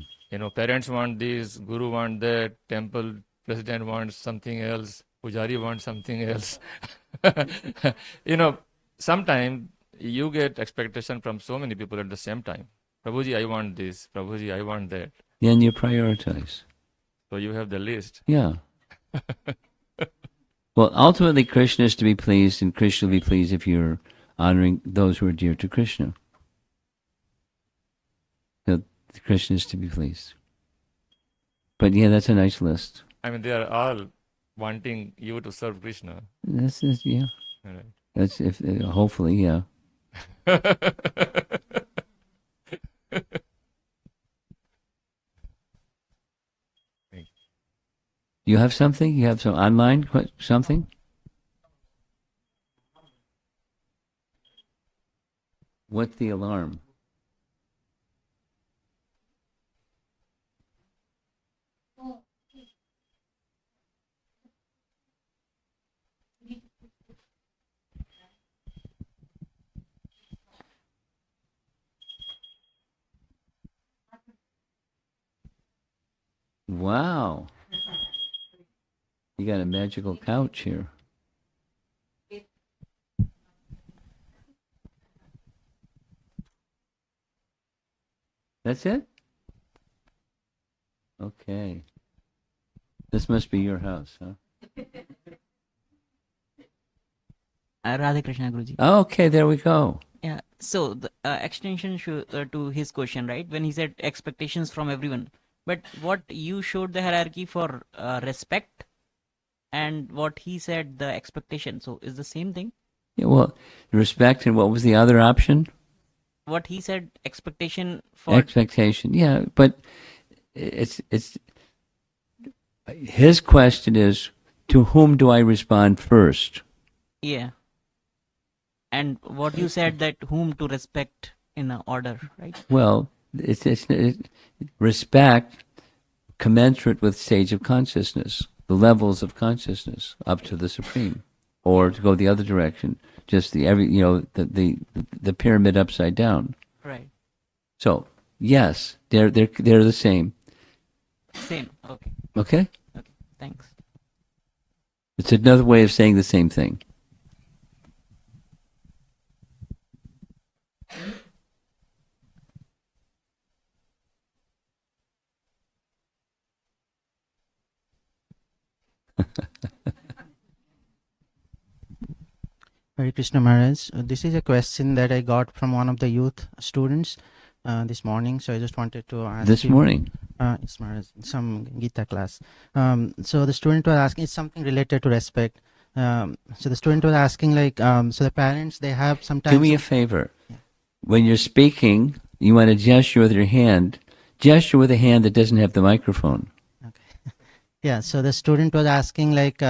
parents want this, guru want that, temple president wants something else, pujari wants something else. Sometimes you get expectation from so many people at the same time. Prabhuji, I want this. Prabhuji, I want that. Then you prioritize. So you have the list. Yeah. Well, ultimately, Krishna is to be pleased, and Krishna will be pleased if you're honoring those who are dear to Krishna. So Krishna is to be pleased. But yeah, that's a nice list. I mean, they are all wanting you to serve Krishna. This is, yeah. Right. That's if hopefully, yeah. You have something? You have some online something? What's the alarm? Wow. You got a magical couch here. That's it? Okay. This must be your house, huh? Radha Krishna Guruji. Okay, there we go. Yeah. So the extension to his question, right? When he said expectations from everyone, but what you showed the hierarchy for respect, and what he said the expectation. So is the same thing. Yeah, well, respect, and what was the other option? What he said expectation for. Expectation. Yeah, but it's his question is, to whom do I respond first? Yeah. And what you said, that whom to respect in a order, right? Well, it's respect commensurate with stage of consciousness, the levels of consciousness up to the supreme, or to go the other direction, just the pyramid upside down. Right. So yes, they're the same. Same. Okay. Okay, Okay. Thanks. it's another way of saying the same thing. Hare Krishna Maharaj, this is a question that I got from one of the youth students this morning. So I just wanted to ask This you. morning, Yes, Maharaj, some Gita class. So the student was asking, it's something related to respect. So the student was asking, like, so the parents, they have sometimes. do me a favor. When you're speaking, you want to gesture with your hand. Gesture with a hand that doesn't have the microphone. Yeah, so the student was asking, like,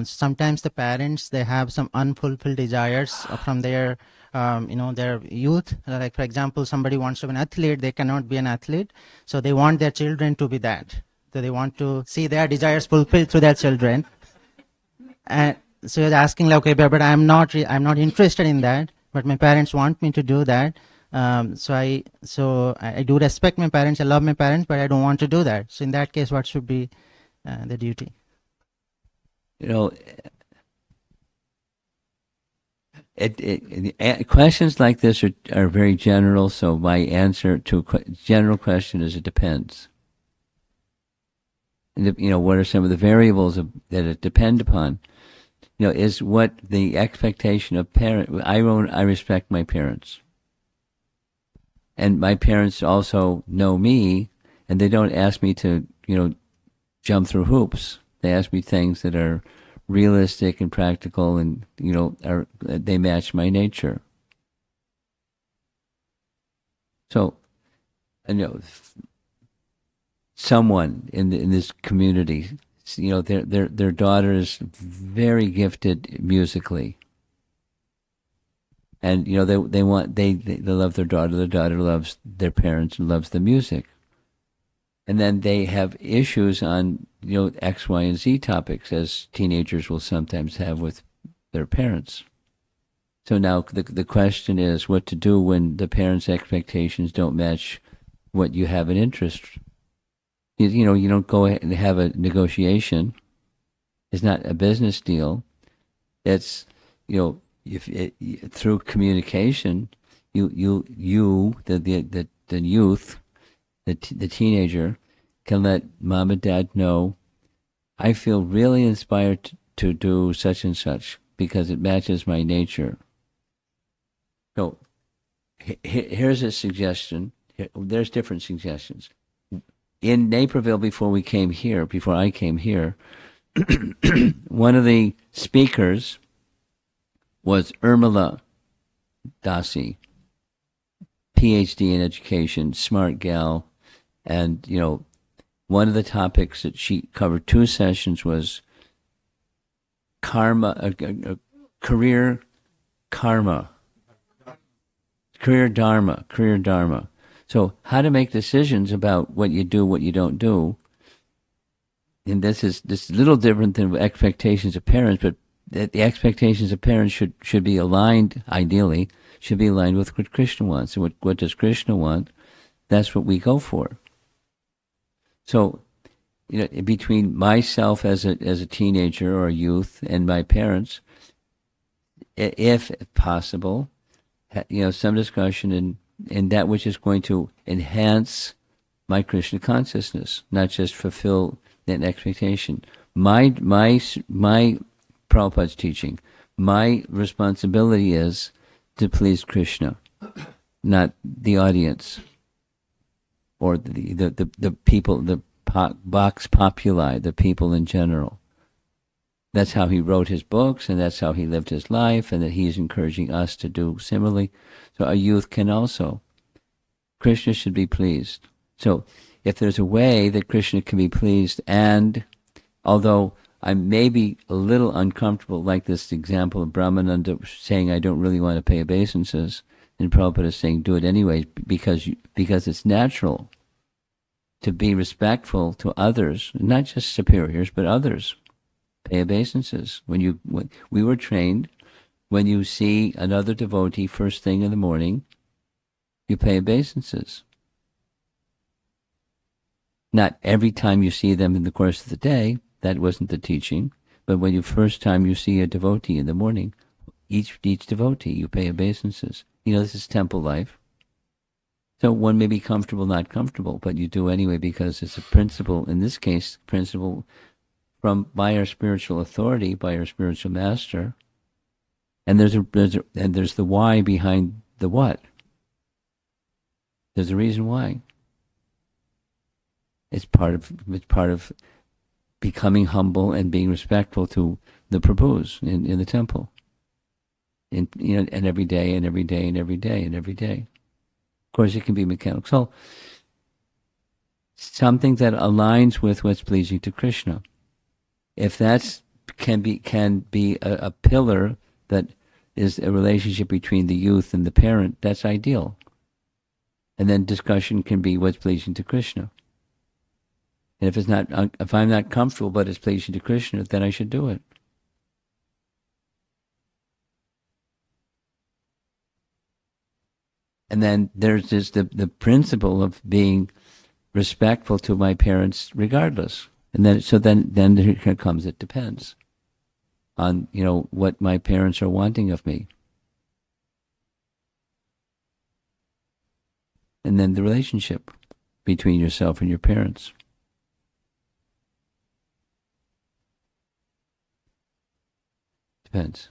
sometimes the parents, they have some unfulfilled desires from their, their youth. Like, for example, somebody wants to be an athlete, they cannot be an athlete, so they want their children to be that. So they want to see their desires fulfilled through their children. And so you're asking, like, okay, but I'm not interested in that, but my parents want me to do that. So I do respect my parents, I love my parents, but I don't want to do that. So in that case, what should be the duty? Questions like this are very general, so my answer to a general question is it depends. What are some of the variables that it depend upon? Is what the expectation of parent. I respect my parents. And my parents also know me, and they don't ask me to, jump through hoops. They ask me things that are realistic and practical, and they match my nature. So, someone in this community, their daughter is very gifted musically, and they love their daughter. Their daughter loves their parents and loves the music. And then they have issues on, X, Y, and Z topics, as teenagers will sometimes have with their parents. So now the question is what to do when the parents' expectations don't match what you have an interest. You don't go ahead and have a negotiation. It's not a business deal. It's, through communication, the youth, the teenager, can let mom and dad know, I feel really inspired to do such and such because it matches my nature. So here's a suggestion. There's different suggestions. In Naperville, before I came here, one of the speakers was Urmila Dasi, PhD in education, smart gal, and one of the topics that she covered 2 sessions was karma, career karma, career dharma. So how to make decisions about what you do, what you don't do. And this is a little different than expectations of parents, but the expectations of parents should be aligned, ideally, should be aligned with what Krishna wants. So what does Krishna want? That's what we go for. So, between myself as a teenager or a youth and my parents, if possible, some discussion in that which is going to enhance my Krishna consciousness, not just fulfill that expectation. My Prabhupada's teaching, my responsibility is to please Krishna, not the audience or the people, the vox populi, the people in general. That's how he wrote his books, and that's how he lived his life, and that he is encouraging us to do similarly. So a youth can also. Krishna should be pleased. So if there's a way that Krishna can be pleased, and although I may be a little uncomfortable, like this example of Brahmananda saying, I don't really want to pay obeisances, and Prabhupada is saying, do it anyway, because it's natural to be respectful to others, not just superiors, but others. Pay obeisances. When we were trained, when you see another devotee first thing in the morning, you pay obeisances. Not every time you see them in the course of the day, that wasn't the teaching, but when you first time you see a devotee in the morning, each devotee, you pay obeisances. This is temple life. So one may be comfortable, not comfortable, but you do anyway because it's a principle, in this case, principle by our spiritual authority, by our spiritual master. And there's the why behind the what. There's a reason why. It's part of becoming humble and being respectful to the Prabhus in the temple. And every day and every day and every day and every day. Of course, it can be mechanical. So, something that aligns with what's pleasing to Krishna. If that can be a pillar that is a relationship between the youth and the parent, that's ideal. And then discussion can be what's pleasing to Krishna. And if I'm not comfortable but it's pleasing to Krishna, then I should do it. And then there's just the principle of being respectful to my parents regardless. And then here comes, it depends on, what my parents are wanting of me. And then the relationship between yourself and your parents. Depends.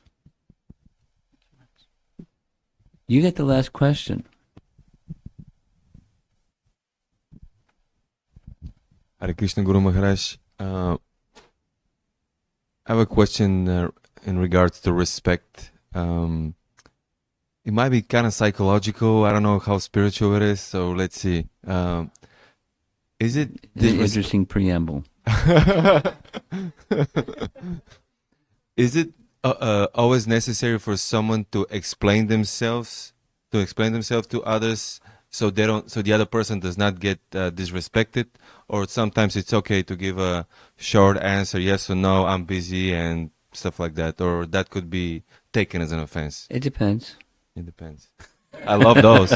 You get the last question. Hare Krishna, Guru Maharaj. I have a question in regards to respect. It might be kind of psychological. I don't know how spiritual it is. So let's see. Is it an interesting preamble? Is it always necessary for someone to explain themselves to others, so the other person does not get disrespected? Or sometimes it's okay to give a short answer, yes or no, I'm busy, and stuff like that, or that could be taken as an offense? It depends. It depends. I love those.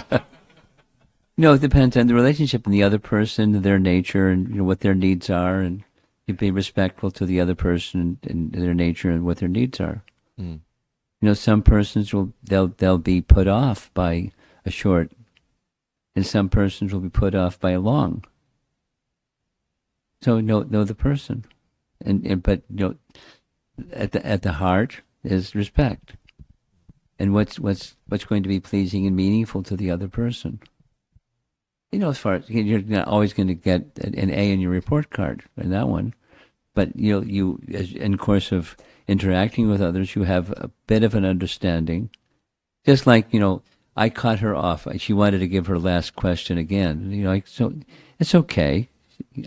No, it depends on the relationship and the other person, their nature, and what their needs are, and you be respectful to the other person and their nature and what their needs are. Mm. Some persons they'll be put off by a short, and some persons will be put off by a long. So know the person, but at the heart is respect, and what's going to be pleasing and meaningful to the other person. As far as you're not always going to get an A in your report card in that one, but you in course of interacting with others, you have a bit of an understanding. Just like I cut her off. She wanted to give her last question again. So it's okay.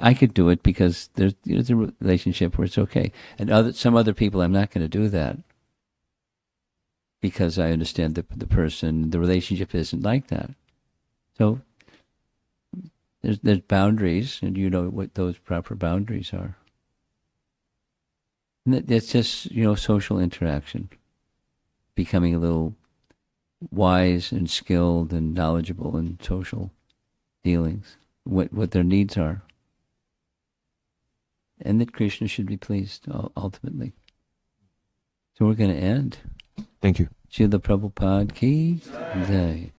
I could do it because there's a relationship where it's okay. And some other people, I'm not going to do that because I understand the person, the relationship isn't like that. So there's boundaries, and you know what those proper boundaries are. And that's just, social interaction, becoming a little wise and skilled and knowledgeable in social dealings, what their needs are. And that Krishna should be pleased, ultimately. So we're going to end. Thank you. Srila Prabhupada ki jai.